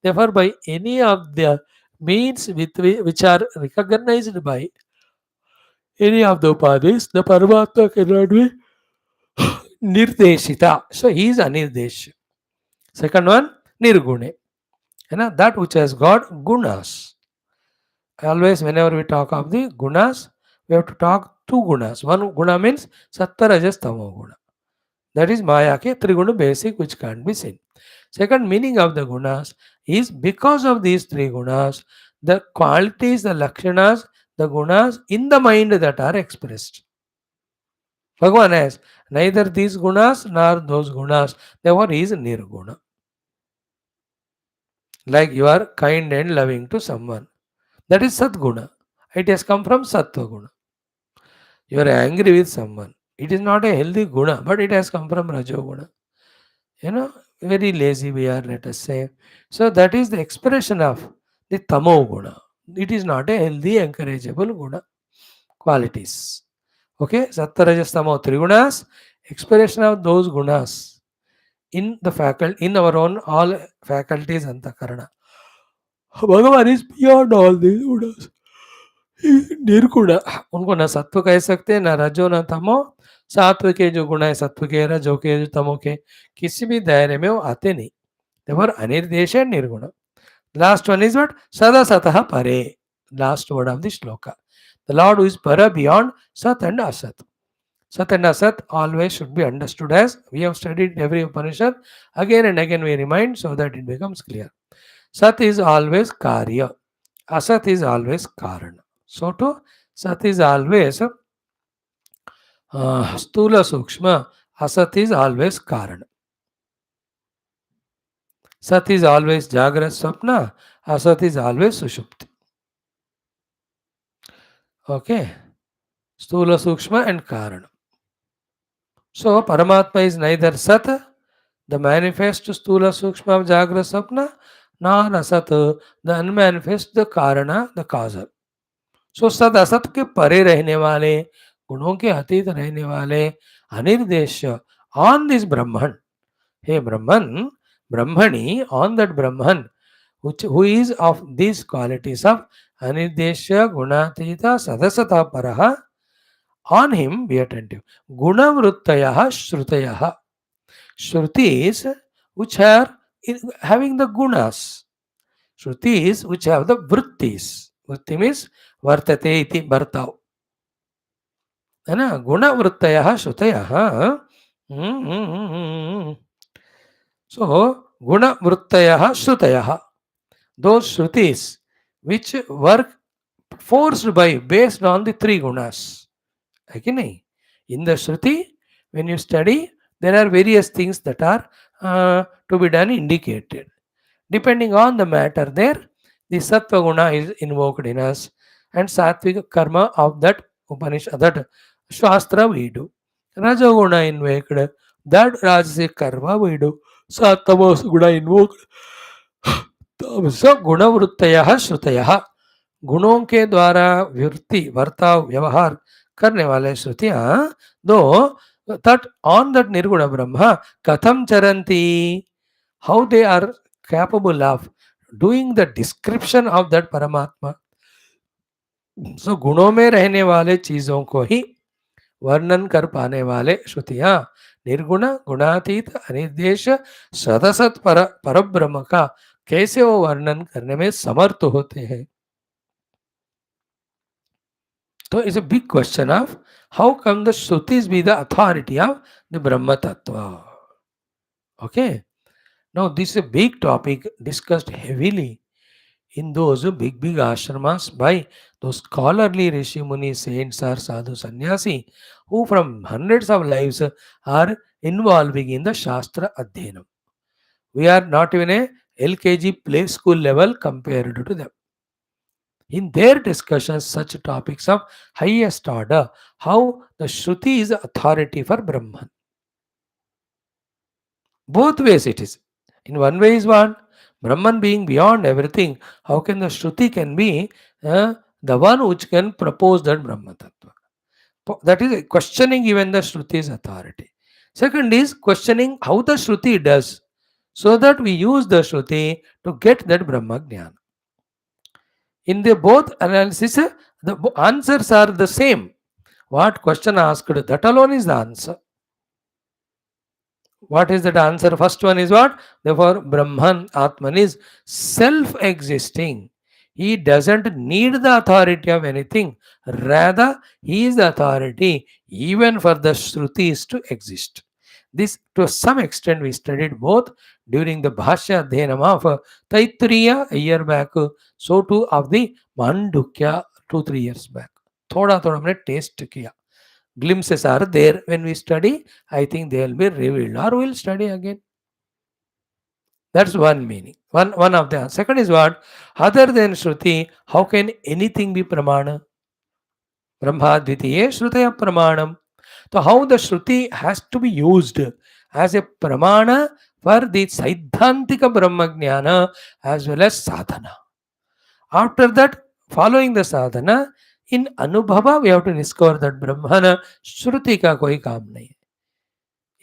Speaker 1: Therefore, by any of the means which are recognized by any of the upadhis, the Paramatma cannot be Nirdeshita. So he is Anirdesh. Second one, Nirgune. That which has got gunas. Always, whenever we talk of the gunas, we have to talk two gunas. One guna means Sattva Rajas Tamo guna. That is Maya ke three guna basic which can't be seen. Second meaning of the gunas is because of these three gunas, the qualities, the lakshanas, the gunas in the mind that are expressed. Bhagavan has neither these gunas nor those gunas. Therefore, he is nirguna. Like you are kind and loving to someone. That is Satguna. It has come from Sattva Guna. You are angry with someone. It is not a healthy guna, but it has come from Rajoguna. Very lazy we are, let us say. So that is the expression of the Tamo Guna. It is not a healthy, encourageable guna qualities. Okay, Sattva Rajas Tamo three gunas, expression of those gunas in the faculty, in our own all faculties Antakarana. Bhagavan is beyond all these gunas. निर्गुण उनको न सत्व कह सकते न रजो न तमो. सात्व के जो गुण है सत्व के, रजो के जो तमो के, किसी भी दायरे में वो आते नहीं. Therefore अनिर्देश and निर्गुण. Last one is what? Sada satah pare. Last word of the shloka. The Lord who is para, beyond sat and asat. Sat and asat always should be understood as, we have studied every Upanishad, again and again we remind so that it becomes clear. Sat is always karya. Asat is always karana. So too, Sat is always Stula Sukshma, Asat is always Karana. Sat is always Jagrat Swapna, Asat is always Sushupti. Okay? Stula Sukshma and Karana. So, Paramatma is neither Sat, the manifest Stula Sukshma of Jagrat Swapna, non asat, the unmanifest, the karana, the causer. सो सद असत के परे रहने वाले, गुणों के अतीत रहने वाले, अनिर्देश ऑन दिस ब्रह्मन, हे ब्रह्मन, ब्रह्मणि, on that Brahman who is of these qualities of anirdesh gunatita sadasata paraha, on him be attentive. Gunavruttayah shrutayah, shrutis which are having the gunas, shrutis which have the vrittis. Vritti means vartate iti vartav, है ना. गुणवृत्तयः श्रुतयः. सो गुणवृत्तयः श्रुतयः, those shrutis which work forced by, based on the three gunas. है कि नहीं? In the Shruti, when you study, there are various things that are to be done, indicated. Depending on the matter there, the Sattva Guna is invoked in us, and Sattvika Karma of that Upanishad, that Shastra we do. Rajaguna invoked, that Rajasic Karma we do. Sattva Guna invoked. So गुणवृत्तयः श्रुतयः, गुणों के द्वारा वृत्ति वर्ताव व्यवहार करने वाले श्रुतियां, दो that on that निर्गुण ब्रह्म कथम चरन्ति, how they are capable of doing the description of that परमात्मा. So गुणों में रहने वाले चीजों को ही वर्णन कर पाने वाले श्रुतियां निर्गुण गुणातीत अनिर्देश सदसत परब्रह्म का कैसे वो वर्णन करने में समर्थ होते हैं. So it's a big question of how come the Shrutis be the authority of the Brahma Tattva. Okay. Now this is a big topic discussed heavily in those big ashramas by those scholarly Rishi Muni saints or sadhu sannyasi who from hundreds of lives are involving in the Shastra Adhyanam. We are not even a LKG play school level compared to them. In their discussions, such topics of highest order, how the Shruti is authority for Brahman. Both ways it is. In one way is one, Brahman being beyond everything, how can the Shruti can be the one which can propose that Brahma Tattva? That is questioning even the Shruti's authority. Second is questioning how the Shruti does, so that we use the Shruti to get that Brahma Jnana. In the both analysis, the answers are the same. What question asked, that alone is the answer. What is that answer? First one is what? Therefore, Brahman, Atman is self-existing. He doesn't need the authority of anything. Rather, he is the authority even for the Shrutis to exist. This, to some extent, we studied both during the Bhashya Adhyanam of Taittiriya a year back, so too of the Mandukya 2-3 years back. थोड़ा थोड़ा हमने test किया. Glimpses are there when we study. I think they will be revealed, or we will study again. That's one meaning. One of the. Second is what? Other than Shruti, how can anything be Pramana? Brahma Dvitiye Shrutaya Pramanam. So how the Shruti has to be used as a Pramana for the Siddhantika Brahma Jnana as well as Sadhana. After that, following the Sadhana, in Anubhava we have to discover that Brahmana Shruti का कोई काम नहीं.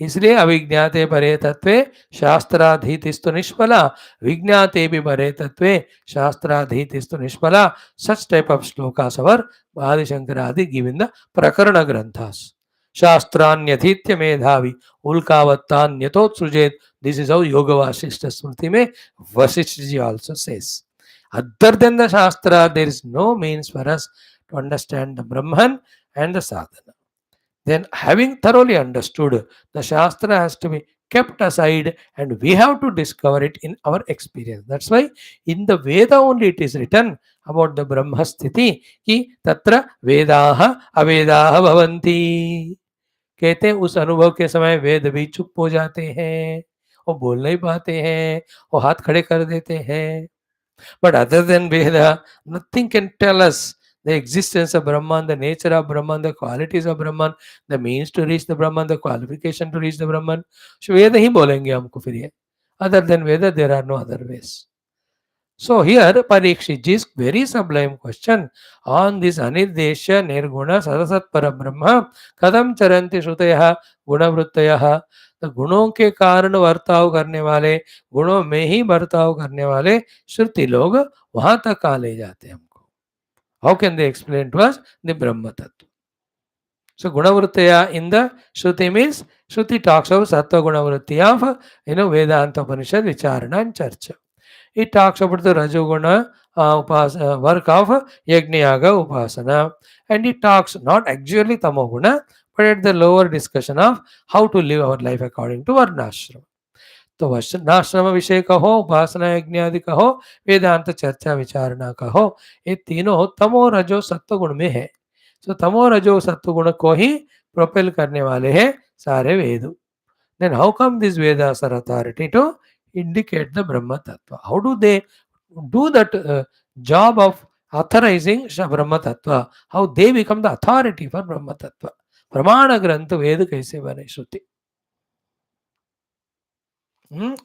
Speaker 1: इसलिए अविज्ञाते परे तत्वे शास्त्राधीतिस्तु निष्फला, विज्ञाते भी परे तत्वे शास्त्राधीतिस्तु निष्फला. Such type of shlokas our Adi Shankaradi given the Prakarana Granthas. Shastranyadhitya medhavi ulkavatanyatotsujet. This is how Yoga Vasishta Smriti mein Vasishta ji also says. Other than the Shastra, there is no means for us to understand the Brahman and the Sadhana. Then, having thoroughly understood, the Shastra has to be kept aside and we have to discover it in our experience. That's why in the Veda only it is written about the Brahma Sthiti कि तत्र वेदाः अवेदाः भवन्ति. कहते हैं उस अनुभव के समय वेद भी चुप हो जाते हैं, वो बोल नहीं पाते हैं, वो हाथ खड़े कर देते हैं. But other than Veda, nothing can tell us the existence of Brahman, the nature of Brahman, the qualities of Brahman, the means to reach the Brahman, the qualification to reach the Brahman. So Veda ही बोलेंगे हमको फिर ये. Other than Veda, there are no other ways. So here Parikshitji's very sublime question on this Anirdesha Nirguna Sadasat Parabrahma Kadam Charanti Shrutayah Gunavruttayah. The गुणों के कारण वर्ताव करने वाले, गुणों में ही बर्ताव करने वाले श्रुति लोग वहां तक कहाँ ले जाते हैं हमको? How can they explain to us the Brahma Tattva? So Gunavruttaya in the Shruti means Shruti talks of Sattva Gunavrutti of Vedanta Upanishad Vicharana and Charcha. It talks about the Rajoguna work of Yajnayaga Upasana, and it talks not actually Tamoguna, but at the lower discussion of how to live our life according to Varnashrama. तो वर्णाश्रम विषय कहो, उपासना यज्ञ आदि कहो, वेदांत चर्चा विचारणा कहो, ये तीनों तमो रजो सत्व गुण में है. सो तमो रजो सत्व गुण को ही प्रोपेल करने वाले हैं सारे वेद. Then how come these Vedas are authority to indicate the Brahma Tattva? How do they do that job of authorizing Brahma Tattva? How they become the authority for Brahma Tattva? Pramana Grantha Veda kaise bane Shruti?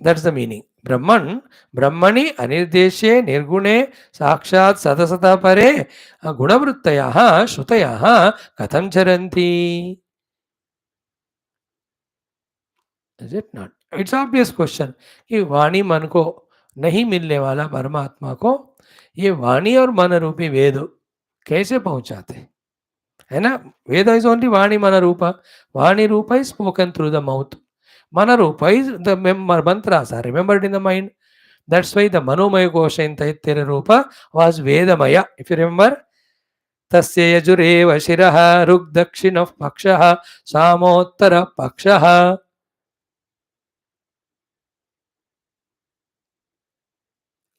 Speaker 1: That's the meaning. Brahman, Brahmani, Anirdeshe, Nirgune, Sakshat, Sadasata Pare, Gunavruttayaha, Shrutayaha, Katham Charanti. Is it not? It's obvious question कि वाणी मन को नहीं मिलने वाला परमात्मा को ये वाणी और मन रूपी वेद कैसे पहुंचाते, है ना? वेद इज ओनली वाणी मन रूपा. वाणी रूपा is spoken through the mouth. Mana Rupa is the mantras are remembered in the mind. That's why the Manomaya Kosha in Taittira Rupa was Vedamaya. If you remember, Tasya Yajureva Shiraha Rug Dakshina Pakshaha Samottara Pakshaha.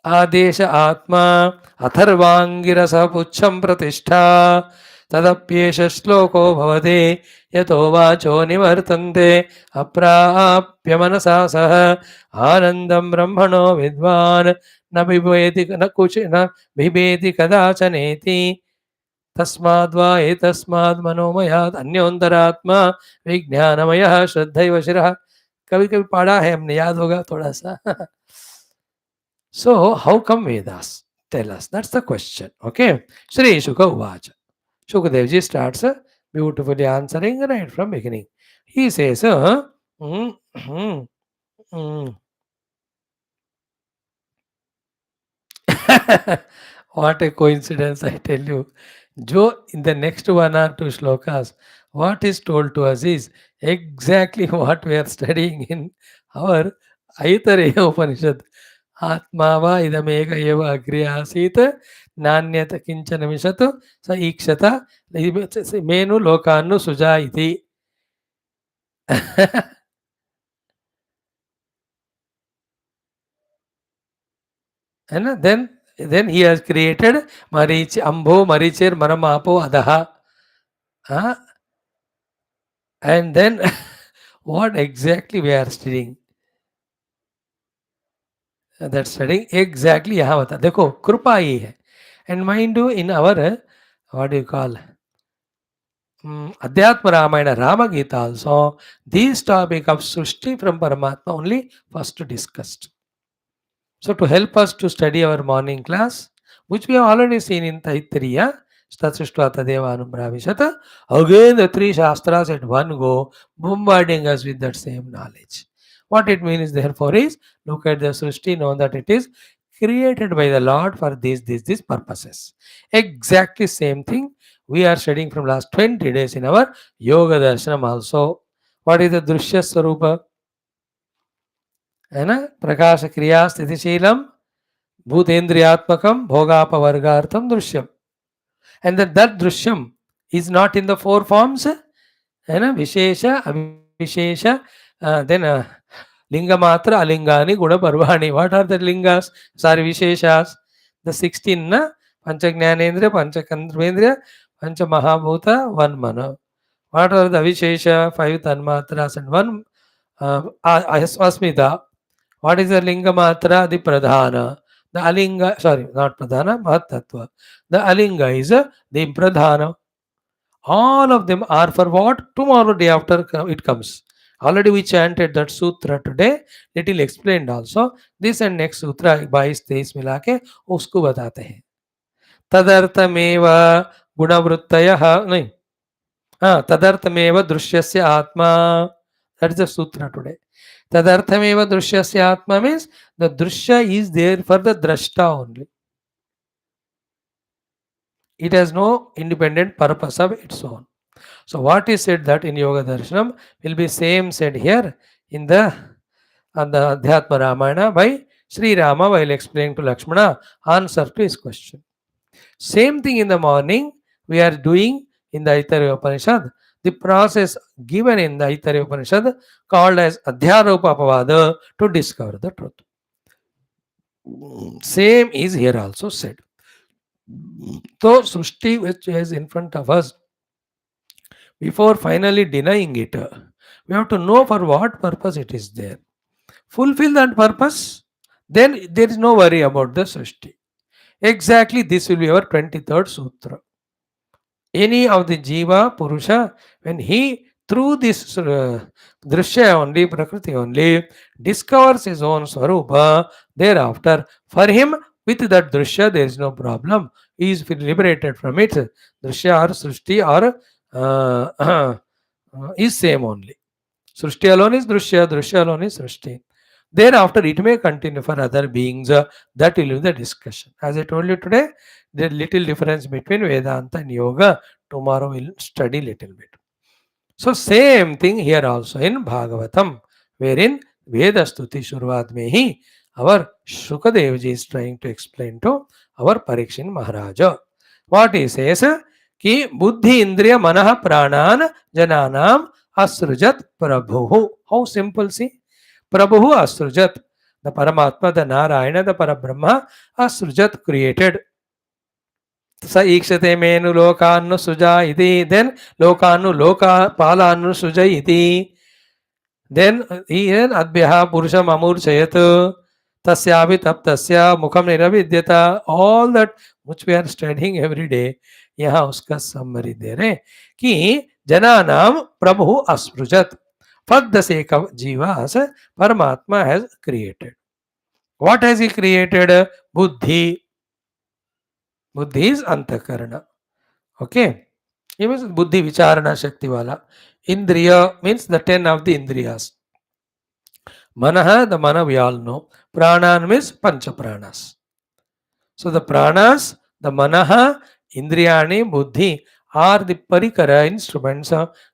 Speaker 1: आदेश आत्मा अथर्वांगिरस पुच्छं प्रतिष्ठा तदप्येष श्लोको भवते यतो वाचो निवर्तन्ते अप्राप्य मनसा सह आनंदं ब्रह्मणो विद्वान् न बिभेति न कुछ न बिभेति कदाचनेति तस्माद्वा एतस्माद् मनोमयात् अन्योन्तरात्मा विज्ञानमयः श्रद्धैव शिरः. कभी कभी पढ़ा है हमने, याद होगा थोड़ा सा. So, how come Vedas tell us? That's the question. Okay. Shri Shuka Uvacha. Shukadevji starts beautifully answering right from beginning. He says, what a coincidence, I tell you. Jo, in the next one or two shlokas, what is told to us is exactly what we are studying in our Aitareya Upanishad. आत्मा वा इदमेक एव अग्रे आसीत् नान्यत किंचन मिषत् स ईक्षत menu लोकान्नु सुजा इति. And then he has created Marich, Ambho, Marichir, Manamapo, Adaha. And then what exactly we are studying? That studying exactly यहाँ बता. देखो कृपा ये है. And mind you, in our what do you call Adhyatma Ramayana, Rama Gita also, this topic of Srishti from Paramatma only first discussed. So to help us to study our morning class, which we have already seen in Taittiriya, Statsishtva Tadeva Anubhravishata, again the three Shastras at one go, bombarding us with that same knowledge. What it means therefore is, look at the Srishti, know that it is created by the Lord for these purposes. Exactly same thing we are studying from last 20 days in our Yoga Darshanam also. What is the Drushya Swarupa? है ना? प्रकाश क्रिया स्थितिशीलम भूतेन्द्रियात्मकम भोगापवर्गार्थम Drishyam. And that Drishyam is not in the four forms, है ना? विशेष अविशेष, then linga matra alingani guna parvani. What are the lingas? Sorry, visheshas. The 16 na pancha jnanendriya, pancha kandrendriya, pancha mahabhuta, one mana. What are the vishesha? 5 tanmatras and one asmita. What is the linga matra? The pradhana. The alinga, sorry, not pradhana, mahatattva. The alinga is the pradhana. All of them are for what? Tomorrow, day after it comes. Already we chanted that sutra today, little explained also. This and next sutra 22-23 मिला के उसको बताते हैं. तदर्थमेव गुणवृत्तयः नहीं, हाँ, तदर्थमेव दृश्यस्य आत्मा. That is the sutra today. Tadarthameva drishyasya atma means the drishya is there for the drashta only. It has no independent purpose of its own. So what is said that in Yoga Darshanam will be same said here in the on the Adhyatma Ramayana by Sri Rama while explaining to Lakshmana answer to his question. Same thing in the morning we are doing in the Aitharya Upanishad. The process given in the Aitharya Upanishad called as Adhyaropa Apavada to discover the truth. Same is here also said. So Srushti which is in front of us, before finally denying it, we have to know for what purpose it is there. Fulfill that purpose, then there is no worry about the Srushti. Exactly this will be our 23rd Sutra. Any of the Jiva, Purusha, when he through this Drishya only, Prakriti only, discovers his own Swarupa, thereafter, for him, with that Drishya, there is no problem. He is liberated from it. Drishya or Srushti or is same only. Srushti alone is Drishya, Drishya alone is Srushti. Thereafter, it may continue for other beings. That will be the discussion. As I told you today, there is little difference between Vedanta and Yoga. Tomorrow we'll study little bit. So same thing here also in Bhagavatam, wherein Veda Stuti Shurvat Mehi, our Shukadev ji is trying to explain to our Parikshin Maharaja. What he says, कि बुद्धि इंद्रिय मनः प्राणान जनानाम असृजत प्रभुः. How simple, see? Prabhu asrujat. The Paramatma, the Narayana, the Parabrahma asrujat, created. Sa ikshate menu lokanu suja iti. Then lokanu loka palanu suja iti. Then adbhyaha purusham amurchayat. Tasyavi taptasya mukham niravidyata. All that which we are studying every day. यहाँ उसका summary दे रहे कि जनानाम प्रभु अस्पृजत. For the sake of jivas, Paramatma has created. What has he created? Buddhi. Buddhi is antakarana. Okay. He means buddhi vicharana shakti wala. Indriya means the 10 of the indriyas. Manaha, the mana we all know. Pranan means pancha pranas. So the pranas, the manaha, indriyani, buddhi are the parikara instruments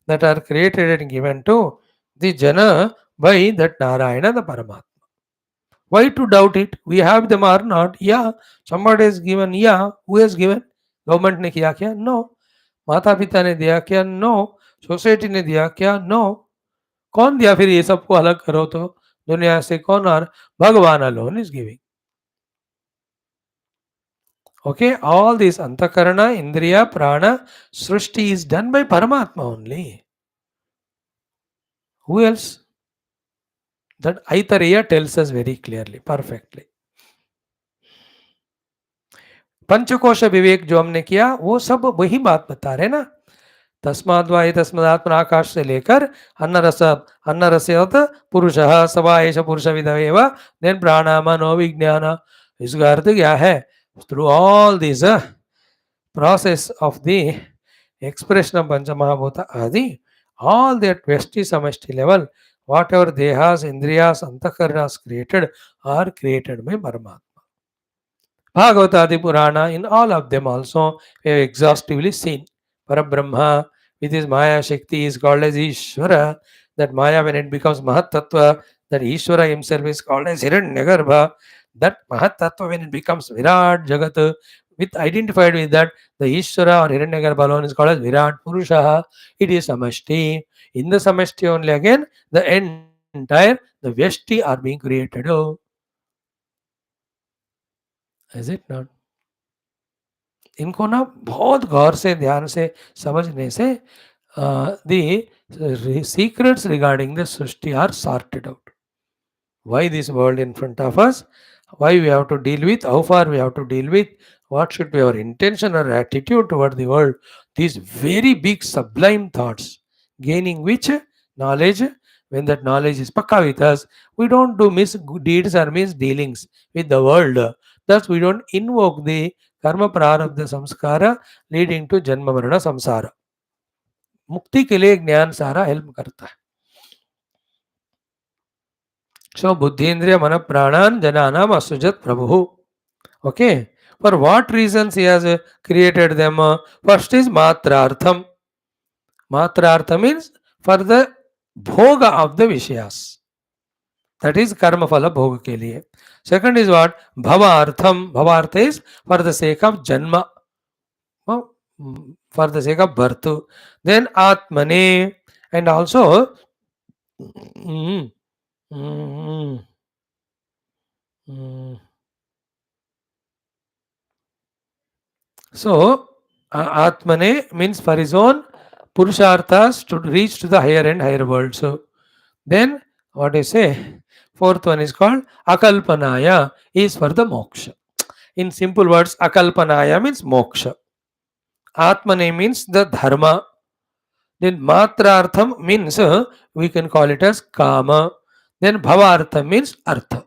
Speaker 1: that are created and given to the jana by that Narayana, the Paramatma. Why to doubt it? We have them or not? Yeah. Somebody has given. Yeah. Who has given? Government ने किया क्या? No. माता पिता ने दिया क्या? No. Society ने दिया क्या? No. कौन दिया फिर ये सबको अलग करो तो दुनिया से कौन? और भगवान alone is giving. Okay, all these antakarana, indriya, prana, srushti is done by Paramatma only. Who else? That Aitareya tells us very clearly, perfectly. पंचकोश विवेक जो हमने किया वो सब वही बात बता रहे ना. तस्माद्वाय तस्मदात्मना आकाश से लेकर अन्नरसयत पुरुषः सवा एष पुरुष विदवेव देन प्राण मनो विज्ञान. इसका अर्थ क्या है? Through all these process of the expression of Panchamahabhuta Adi, all that Vesti Samashti level, whatever dehas, indriyas, antakaranas created are created by Paramatma. Bhagavata Adi Purana, in all of them also, we have exhaustively seen. Parabrahma, with his Maya Shakti, is called as Ishvara. That Maya, when it becomes Mahat Tattva, that Ishvara himself is called as Hiranyagarbha. That Mahat Tattva, when it becomes Virat Jagat, with identified with that, the Ishvara or Hiranyagarbha alone is called as Virat Purusha. It is Samashti. In the Samashti only again, the entire, the Vyashti are being created. Oh. Is it not? इनको ना बहुत गौर से ध्यान से समझने से the secrets regarding the Srishti are sorted out. Why this world in front of us? Why we have to deal with? How far we have to deal with? What should be our intention or attitude toward the world? These very big sublime thoughts, gaining which knowledge, when that knowledge is pakka with us, we don't do misdeeds or misdealings with the world. Thus, we don't invoke the karma prarabdha samskara leading to janma marana samsara. मुक्ति के लिए ज्ञान सारा help करता है. So buddhendriya mana pranan jananam asujat prabhu. Okay. For what reasons he has created them? First is matrartham. Matrartham means for the bhoga of the vishayas. That is karma phala bhoga ke liye. Second is what? Bhavartham. Bhavartha is for the sake of janma. For the sake of birth. Then atmane. And also mm, mm, mm. So atmane means for his own purusharthas to reach to the higher and higher world. So then what I say, fourth one is called akalpanaya, is for the moksha. In simple words, akalpanaya means moksha. Atmane means the dharma. Then matrartham means we can call it as kama. Then bhavartham means artha.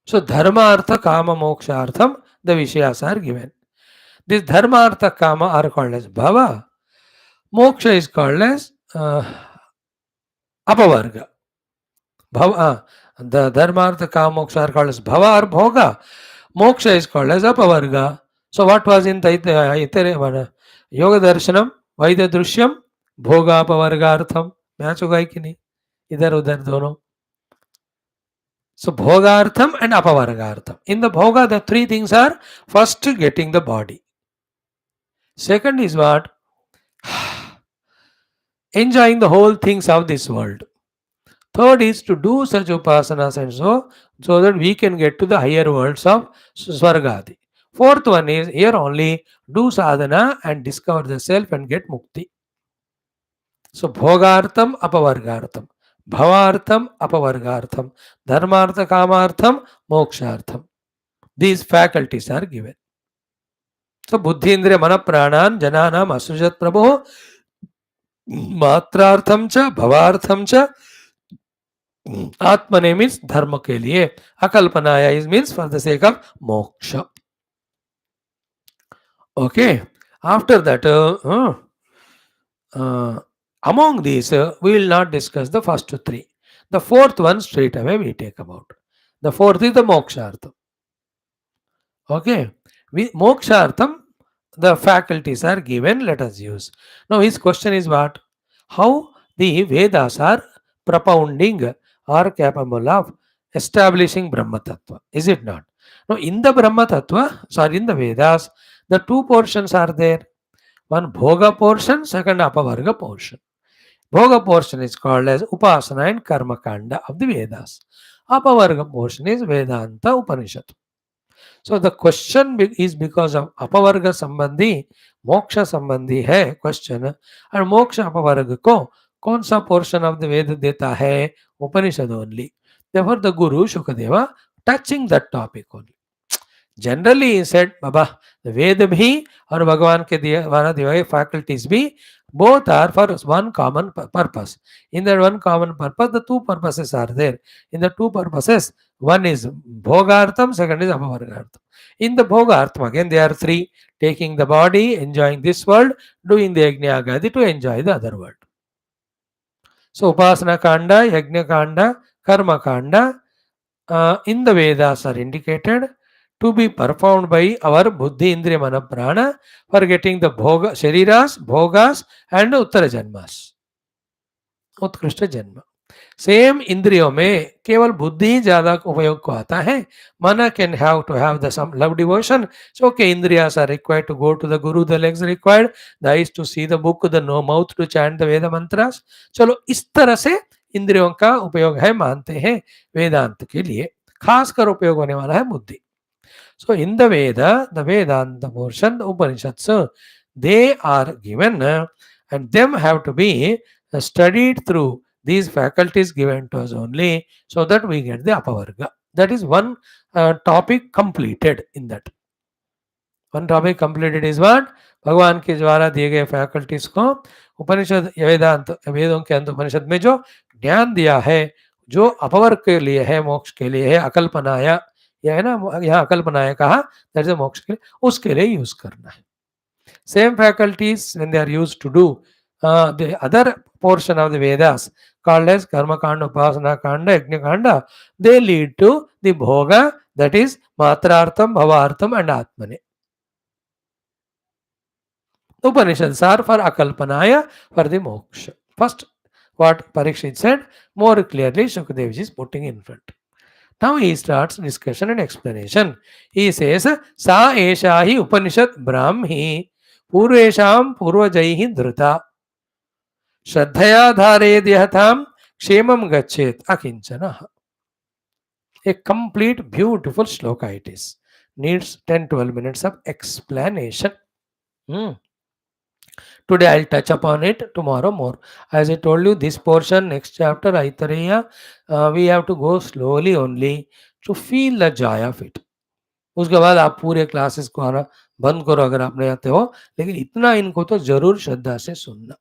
Speaker 1: So dharma, artha, kama, moksha, artham, the vishayas are given. This dharma, artha, kama are called as bhava. Moksha is called as apavarga. Bhava, the dharma, artha, kama, moksha are called as bhava or bhoga. Moksha is called as apavarga. So what was in the yoga darshanam? Vaidya drishyam, bhoga apavarga artham. Match होगा कि नहीं? इधर उधर दोनों. So bhogartham and apavargartham. In the bhoga, the three things are: first, getting the body. Second is what? Enjoying the whole things of this world. Third is to do such upasanas and so that we can get to the higher worlds of Svargadi. Fourth one is here only do sadhana and discover the self and get mukti. So bhogartham apavargartham, bhavartham apavargartham, dharmartha kamartham, mokshartham. These faculties are given. So buddhindriya mana pranan jananam asujat prabhu matrartham cha bhavartham cha atmane means dharma ke liye, akalpanaya is means for the sake of moksha. Okay. After that among these we will not discuss the first three. The fourth one straight away we take about. The fourth is the mokshartham. Okay. Mokshartham, the faculties are given, let us use. Now his question is what? How the Vedas are propounding or capable of establishing Brahma Tattva. Is it not? Now in the Brahma Tattva, in the Vedas, the two portions are there. One Bhoga portion, second Apavarga portion. Bhoga portion is called as Upasana and Karma Kanda of the Vedas. Apavarga portion is Vedanta Upanishad. So the question is because of apavarga sambandhi, moksha sambandhi hai question, and moksha apavarga ko kaun sa portion of the Veda deta hai? Upanishad only. Therefore the Guru Shukadeva touching that topic only. Generally he said, Baba, the Veda bhi और भगवान के द्वारा दिए faculties भी both are for one common purpose. In that one common purpose, the two purposes are there. In the two purposes, one is bhogartham, second is apavargartham. In the bhogartham, again they are three: taking the body, enjoying this world, doing the yajna agadi to enjoy the other world. So upasana kanda, yajna kanda, karma kanda in the Vedas are indicated to be performed by our buddhi indriya mana prana for getting the bhoga, shariras, bhogas and uttara janmas, उत्कृष्ट जन्म. Same इंद्रियों में केवल बुद्धि ही ज्यादा उपयोग को आता है. Mana can have to have the some love devotion. So okay, indriyas are required to go to the guru, the legs required, the eyes to see the book, the no mouth to chant the Veda mantras. चलो इस तरह से इंद्रियों का उपयोग है मानते हैं वेदांत के लिए. खासकर उपयोग होने वाला है बुद्धि. So in the Veda, the Vedanta portion, the Upanishads, they are given and them have to be studied through these faculties given to us only, so that we get the apavarga. That is one topic completed in that. One topic completed is what? भगवान के द्वारा दिए गए faculties को उपनिषद वेदांत वेदों के अंत उपनिषद में जो ज्ञान दिया है, जो अपवर्ग के लिए है, मोक्ष के लिए है, अकल्पनाया, यह है ना, यहाँ अकल्पनाया कहा, दैट इज मोक्ष के लिए, उसके लिए यूज करना है. Same faculties when they are used to do the other portion of the Vedas called as Karma Kanda, Upasana Kanda, Yajna Kanda, they lead to the Bhoga, that is Matrartham, Bhavartham and Atmane. Upanishads are for Akalpanaya, for the Moksha. First, what Parikshit said, more clearly Shukadevji is putting in front. Now he starts discussion and explanation. He says, Sa Esha hi Upanishad Brahmi पूर्वेशां पूर्वजैः धृता श्रद्धया धारयेद् यथां क्षेमं गच्छेत् अकिंचनः. A complete beautiful shloka it is. Needs 10-12 minutes of explanation. Today I'll touch upon it, tomorrow more. As I told you, this portion, next chapter, Aitareya, we have to go slowly only to feel the joy of it. उसके बाद आप पूरे classes को आना बंद करो अगर आप नहीं आते हो, लेकिन इतना इनको तो जरूर श्रद्धा से सुनना.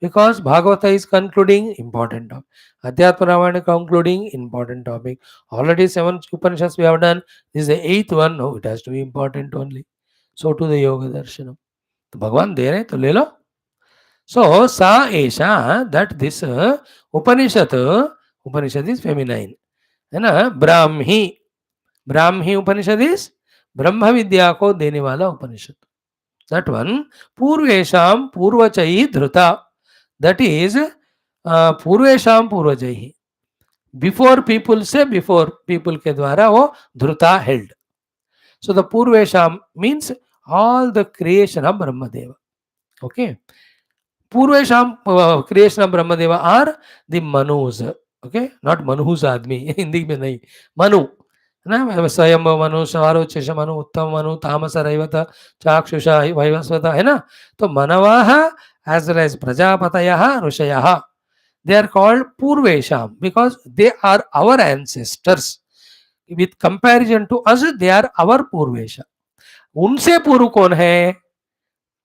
Speaker 1: Because Bhagavata is concluding important topic, Adhyatma Ramayana concluding important topic. Already 7 Upanishads we have done, this is the 8th one. No, it has to be important only. So to the Yoga Darshanam, तो भगवान दे रहे तो ले लो. सो सा एषा, that this Upanishad, Upanishad is feminine, है ना. ब्राह्मी, ब्राह्मी उपनिषद is ब्रह्म विद्या को देने वाला उपनिषद. दैट वन पूर्वेशां पूर्वचैः धृता, दैट इज पूर्वेशां पूर्वजैः, बिफोर पीपुल से, बिफोर पीपुल के द्वारा वो धृता हेल्ड. सो द पूर्वेशां means all the creation of Brahmadev. Okay, पूर्वेशां creation of Brahmadev are the मनुज. ओके, नॉट मनुज आदमी, हिंदी में नहीं, मनु ना, स्वयं मनु, स्वारोचेश मनु, उत्तम मनु, तामस रैवत, चाक्षुषा वैवस्वत, है ना. तो मनवाः as well as प्रजापतयः, ऋषयः, they are called पूर्वेशाम because they are our ancestors. With comparison to us, they are our पूर्वेशा. उनसे पूर्व कौन है?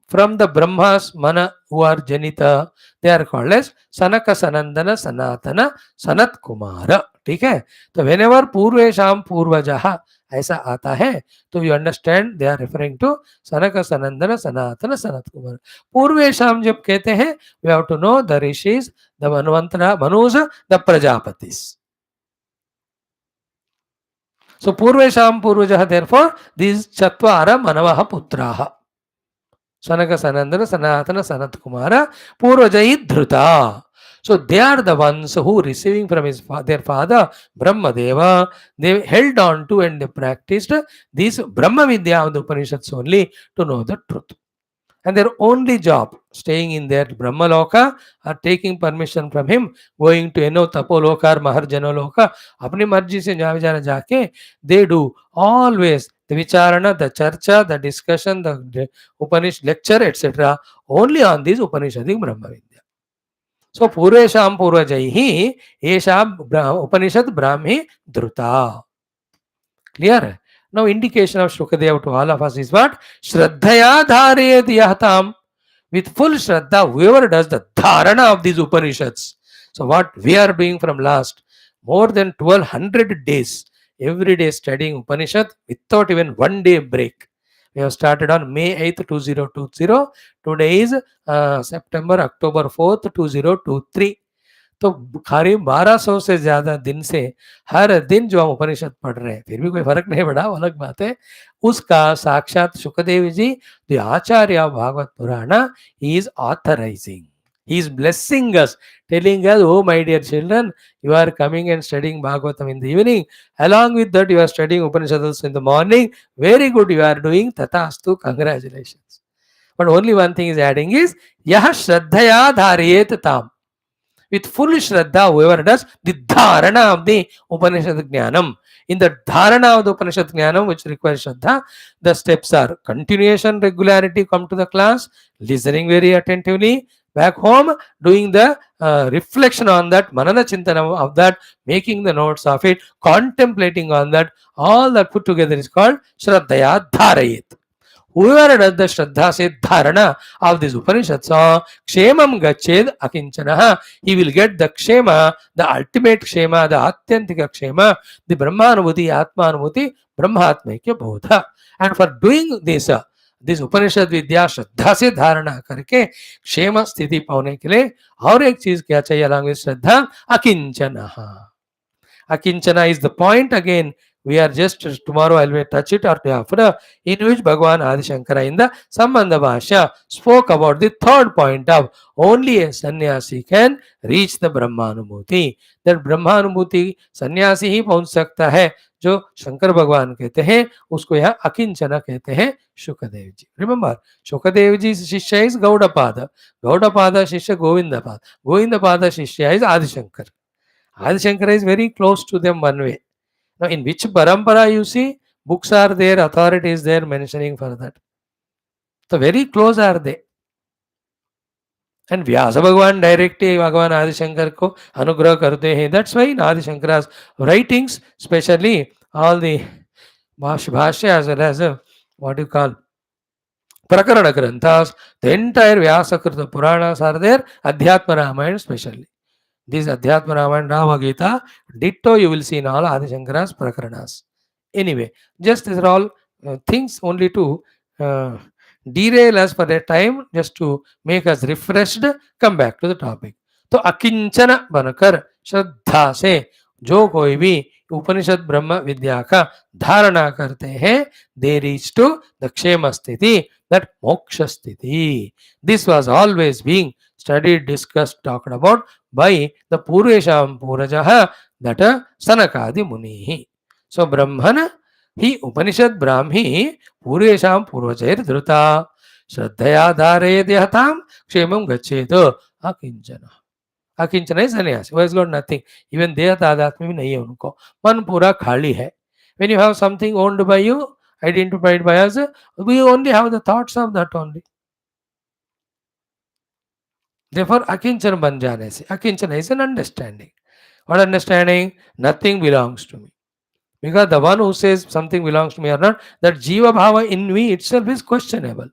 Speaker 1: From the Brahmas, Mana, who are Janita, they are called as Sanaka, Sanandana, Sanatana, Sanat Kumara. ठीक है. तो whenever पूर्वेशाम पूर्वजः ऐसा आता है, तो you understand they are referring to Sanaka, Sanandana, Sanatana, Sanat Kumara. पूर्वेशाम जब कहते हैं, we have to know the rishis, the manvantara, manus, the prajapatis. So पूर्वेशाम पूर्वजः, therefore these chatvara manavaha putraha, Sanaka, Sanandana, Sanatana, Sanat Kumara, Purvajai Dhruta. So they are the ones who, receiving from their father Brahmadeva, they held on to and they practiced this Brahma Vidya of the Upanishads only to know the truth. And their only job, staying in their Brahma Loka or taking permission from him, going to Tapoloka or Maharjanaloka, apni marji se jaake, they do always the Vicharana, the Charcha, the discussion, the Upanishad lecture, etc. only on this Upanishadic Brahma Vidya. So Purvesham Purvajaihi Esha Upanishad Brahmi Dhruta. Clear? Now indication of Shukadeva to all of us is what? Shraddhaya dharayet yahtam. With full Shraddha, whoever does the dharana of these Upanishads. So what we are doing from last more than 1200 days, every day studying Upanishad without even one day break. We have started on May 8th, 2020. Today is October 4th, 2023. तो करीब 1200 से ज्यादा दिन से हर दिन जो हम उपनिषद पढ़ रहे हैं, फिर भी कोई फर्क नहीं पड़ा, अलग बात है. उसका साक्षात शुकदेव जी, द आचार्य of Bhagavata Purana, he is authorising, he is blessing us, telling us, oh my dear children, you are coming and studying Bhagavatam in the evening, along with that you are studying Upanishads in the morning, very good, you are doing, tathastu, congratulations. But only one thing is adding is yah shraddhaya dharayet tam. With full Shraddha, whoever does the dharana of the Upanishad Jnanam. In the dharana of the Upanishad Jnanam, which requires Shraddha, the steps are continuation, regularity, come to the class, listening very attentively, back home, doing the reflection on that, manana chintana of that, making the notes of it, contemplating on that, all that put together is called Shraddhaya Dharayet. whoever does the Shraddha se dharana of this Upanishads, Kshemam Gached Akinchana, he will get the Kshema, the ultimate Kshema, the Atyantika Kshema, the Brahmanubhuti, Atmanubhuti, Brahmatmaikya Bodha. And for doing this उपनिषद विद्या श्रद्धा से धारणा करके क्षेम स्थिति पाने के लिए और एक चीज क्या चाहिए अलॉन्ग विद श्रद्धा? अकिंचन. Akinchana is the point again. We are just tomorrow I will touch it or day after, in which Bhagavan Adi Shankara in the Sambandha Bhashya spoke about the third point of only a sannyasi can reach the Brahmanubhuti. That Brahmanubhuti sannyasi ही पहुंच सकता है, जो शंकर भगवान कहते हैं उसको यहाँ अकिंचना कहते हैं शुकदेव जी. रिमेंबर, शुकदेव जी शिष्य इज गौड़पाद, गौड़पाद शिष्य गोविंदपाद, गोविंदपाद शिष्य is Adishankara. Adishankara is very close to them one way. Now, in which parampara you see, books are there, authorities there mentioning for that. So, very close are they. And Vyasa Bhagavan directly Bhagavan Adishankar ko anugrah karte hain. That's why in Adishankara's writings, especially all the Bhashya as well as what you call Prakarana Granthas, the entire Vyasa Krita Puranas are there, Adhyatma Ramayana especially. This Adhyatma Ramayana, Rama Gita, ditto you will see in all Adi Shankara's Prakaranas. Anyway, just these are all things only to derail us for a time, just to make us refreshed. Come back to the topic. तो अकिंचन बनकर श्रद्धा से जो कोई भी उपनिषद ब्रह्म विद्या का धारणा करते हैं, they reach to the क्षेम स्थिति, that moksha sthiti. This was always being studied, discussed, talked about by the Purvesham Purajaha, that Sanakadi Munihi. So Brahmana hi Upanishad Brahmi Purvesham Purvajair Dhruta Shraddhaya Dhareyatam Kshemam Gacheto Akinchana. Akinchana is sannyasi who has got nothing. Even there तादात्म्य भी नहीं है उनको, मन पूरा खाली है. When you have something owned by you, identified by us, we only have the thoughts of that only. Therefore, akinchana ban jane se. Akinchana is an understanding. What understanding? Nothing belongs to me. Because the one who says something belongs to me or not, that jiva bhava in me itself is questionable.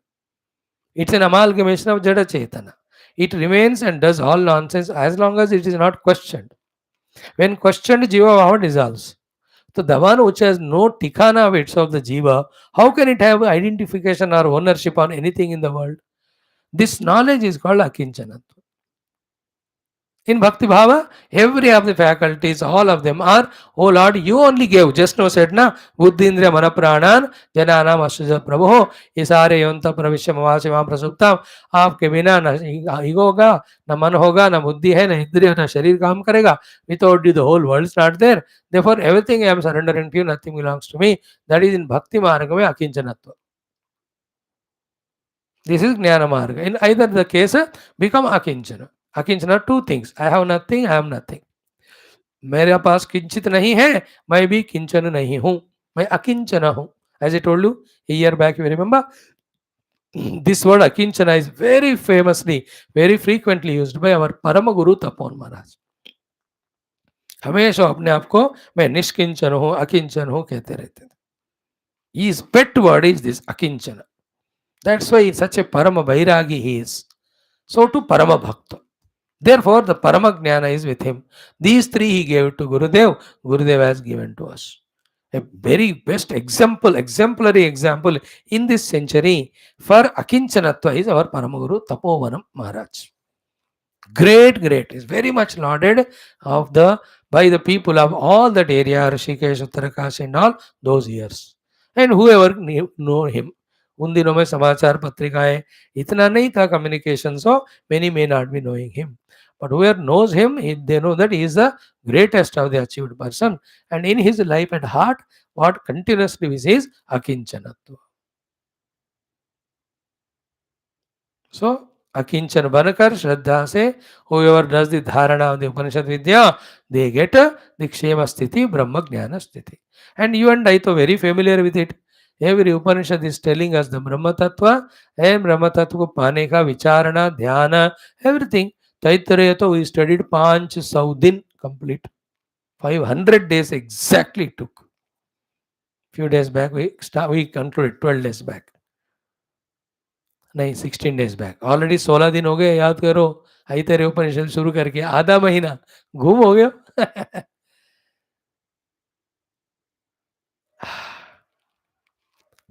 Speaker 1: It's an amalgamation of jada chetana. It remains and does all nonsense as long as it is not questioned. When questioned, jiva bhava dissolves. So the one which has no tikana of its of the jiva, how can it have identification or ownership on anything in the world? This knowledge is called akinchana. In Bhakti Bhava, every of the faculties, all of them are, oh Lord, you only gave. Just now said na, Buddhindriya Manapranan, Jananam Ashuja Prabhu, Isare Yonta Pravishya Mavasima Prasuptam, आपके बिना ना ego होगा, ना मन होगा, ना बुद्धि है, ना इंद्रिय, ना शरीर काम करेगा. Without you, the whole world is not there. Therefore, everything I am surrendering to you, nothing belongs to me. That is in Bhakti Marga mein Akinchanatva. This is Jnana Marga. In either the case, become Akinchana. अकिंचना two things, I have nothing, I am nothing. मेरे पास किंचित नहीं है, मैं भी किंचन नहीं हूं, मैं अकिंचन हूं. As I told you year back, you remember this word अकिंचना is very famously, very frequently used by our परम गुरु तपोवन महाराज. हमेशा अपने आप को मैं निष्किंचन हूं, अकिंचन हूं कहते रहते थे. His pet word is this akinchana. That's why such a parama vairagi he is. So to parama bhakta. Therefore, the Paramajnana is with him. These three he gave to Gurudev. Gurudev has given to us. A very best example, exemplary example in this century for Akinchanatva is our Paramaguru Tapovanam Maharaj. Great, great. Is very much lauded of by the people of all that area, Rishikesh, Uttarakansh and all those years. And whoever know him. उन दिनों में समाचार पत्रिकाएं इतना नहीं था communication, so many may not be knowing him. But whoever knows him, they know that he is the greatest of the achieved person. And in his life and heart, what continuously is akinchanatva. So, akinchan banakar shraddha se, whoever does the dharana of the Upanishad Vidya, they get the kshema sthiti, brahma jnana sthiti. And you and I are very familiar with it. Every Upanishad is telling us the Brahma Tattva, and Brahma Tattva ko paane ka vicharana, dhyana, everything. Taittiriya to we studied 500 din complete. 500 days exactly took. Few days back we concluded 12 days back. नहीं, 16 days back. Already 16 दिन हो गए, याद करो। ऐतरेय उपनिषद शुरू करके आधा महीना गुम हो गया।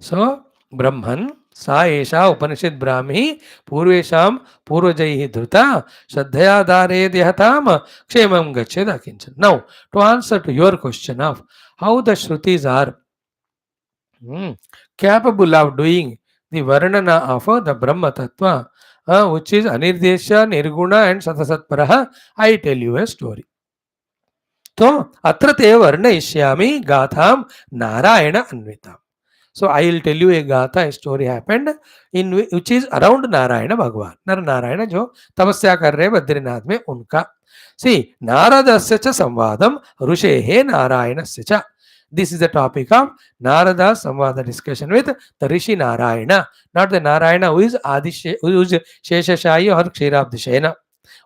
Speaker 1: सो ब्रह्मन् सा एषा उपनिषद ब्राह्मी पूर्वेषां पूर्वजैः धृता श्रद्धया धारयेद् यहताम क्षेमं गच्छेद अकिंचन। Now to answer to your question of how the श्रुतिज are capable of doing the varnana of the Brahma Tattva, which is Anirdesha, Nirguna and Satasatparaha. I tell you a story. So, Atra te varnayishyami gatham Narayana Anvitam. So, I will tell you a gatha, a story happened in which is around Narayana Bhagwan. Narayana जो तपस्या कर रहे बद्रीनाथ में उनका. See, नारदस्य च संवादम ऋषेः नारायणस्य च. This is the topic of Narada Samvada discussion with the Rishi Narayana, not the Narayana who is who is Sheshashayi or Kshirabdishena.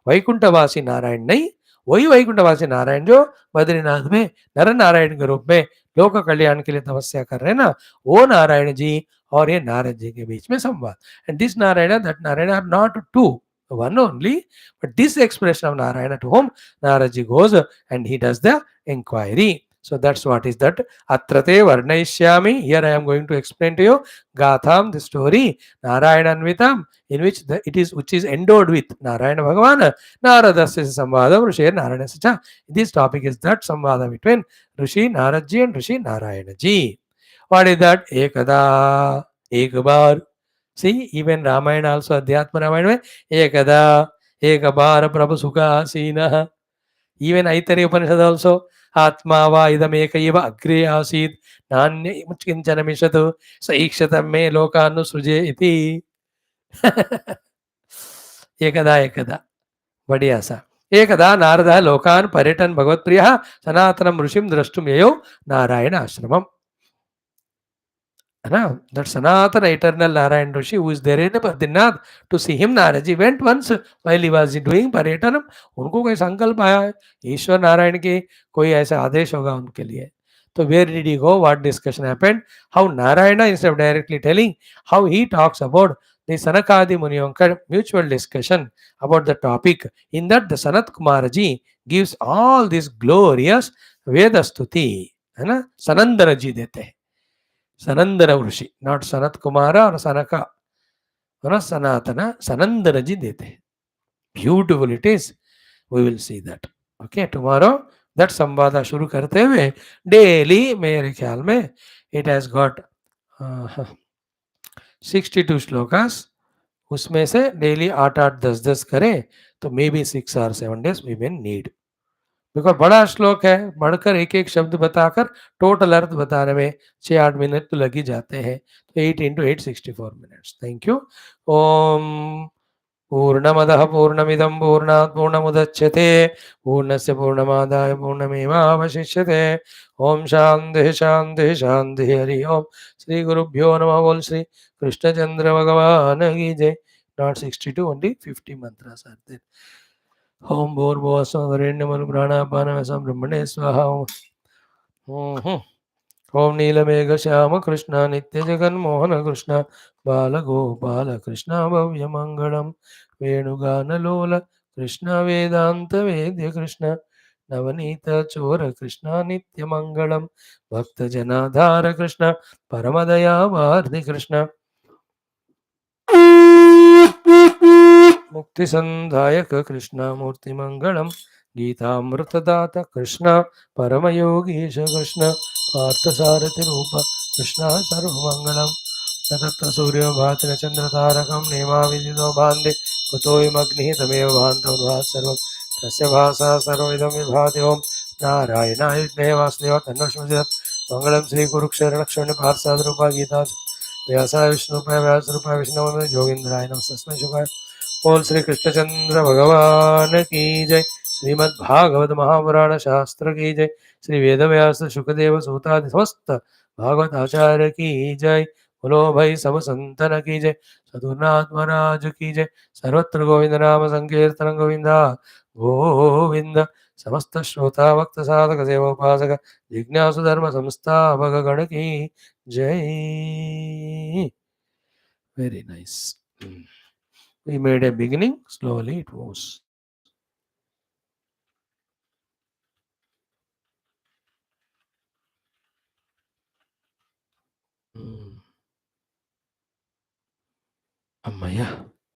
Speaker 1: वैकुंठवासी Narayan नहीं, वही वैकुंठवासी नारायण जो बद्रीनाथ में नर नारायण के रूप में लोक कल्याण के लिए तपस्या कर रहे हैं ना, वो नारायण जी और ये नारद जी के बीच में संवाद. And this Narayana that Narayana are not two, one only, but this expression of Narayana to whom Naraji goes and he does the inquiry. So that's what is that Atrate Varnaishyami. Here I am going to explain to you Gatham, the story, Narayananvitam, in which which is endowed with Narayana Bhagavan, Naradasya Samvadam, Rishi Narayana Sacha. This topic is that Samvada between Rishi Naradji and Rishi Narayana Ji. What is that? Ekada, Ekbar. See, even Ramayana also, Adhyatma Ramayana, Ekada, Ekabar Prabhu Sukha Sina. Even Aitari Upanishad also, Atma va idam ekaiva agre asid, nanya kinchana mishatu, saikshatam me lokanu suje iti. एकदा एकदा बढ़िया सा. एकदा नारदः लोकान् पर्यटन् भगवत्प्रियः सनातनं ऋषिं द्रष्टुं ययौ Narayan आश्रमम्. That Sanatana eternal Narayan Rishi who is there in Badrinath, to see him, Naraji went once while he was doing पर्यटनम. उनको कोई संकल्प आया है ईश्वर नारायण के कोई ऐसा आदेश होगा उनके लिए. तो where did he go? What discussion happened? How Narayana, instead of directly telling, how he talks about the Sanakadi Munionkar mutual discussion about the topic. In that the Sanat Kumaraji gives all this glorious Veda Stuti, है ना, Sanandana जी देते हैं. Sanandana Rishi, not Sanat Kumara or Sanaka, Sanatana, Sanandana ji dete. Beautiful it is. We will see that. Okay, tomorrow that संवाद शुरू करते हुए daily मेरे ख्याल में it has got 62 श्लोकास. उसमें से डेली 8-8, 10-10 करें तो may be 6 or 7 days we may need. Because बड़ा श्लोक है, बढ़कर एक एक शब्द बताकर टोटल अर्थ बताने में 6-8 मिनट तो लग ही जाते हैं. तो 8 into 8, 64 minutes. Thank you. ओम पूर्णमदः पूर्णमिदं पूर्णात् पूर्णमुदच्यते पूर्णस्य पूर्णमादाय पूर्णमेवावशिष्यते. ओम शांति शांति शांति. हरि ओम. श्री गुरुभ्यो नमः. बोल श्री कृष्णचंद्र भगवान की जय. Not 62, only 50 mantras are there. ओम भूर्भुवस्सुवरेण्यं प्राणापानमसं ब्रह्मणे स्वाहा. ओम नीलमेघ श्याम कृष्ण नित्य जगन्मोहन कृष्ण बालगोपाल कृष्ण भव्य मंगलम वेणुगानलोल कृष्ण वेदांत वेद्य कृष्ण नवनीत चोर कृष्ण नित्य मंगलम भक्त जनाधार कृष्ण परमदया वार्धि कृष्ण मुक्ति संधायक कृष्ण मूर्ति मंगलम गीतामृतदाता कृष्ण परमयोगीश कृष्ण पार्थसारथि रूप कृष्ण सर्वमंगलम. तत्र सूर्यो भाति न चंद्र तारकम नेमा विदितो भान्ति कुतो विमग्निः तमेव भान्तौ भात् सर्वं तस्य भासा सर्वमिदं विभाति. ओम नारायणाय विद्महे वासुदेवाय तन्नो प्रचोदयात्. मंगलम श्री कुरुक्षेत्र लक्ष्मण पार्षद रूपा गीता व्यासाय विष्णुपाय व्यासरूपाय विष्णुवन्दे योगीन्द्राय नमस्तस्मै शुभाय. बोल श्री कृष्णचंद्र भगवान की जय. श्रीमद् भागवत महापुराण शास्त्र की जय. श्री वेदव्यास शुकदेव सूतादि समस्त भागवत आचार्य की जय. बोलो भाई सब संतन की जय. सद्गुरुनाथ महाराज की जय. सर्वत्र गोविंद नाम संकीर्तन गोविंदा गोविंद. समस्त श्रोता भक्त साधक सेवोपासक जिज्ञासु धर्म संस्थापक गण की जय. Very nice. We made a beginning, slowly it moves. అమ్మయ్యా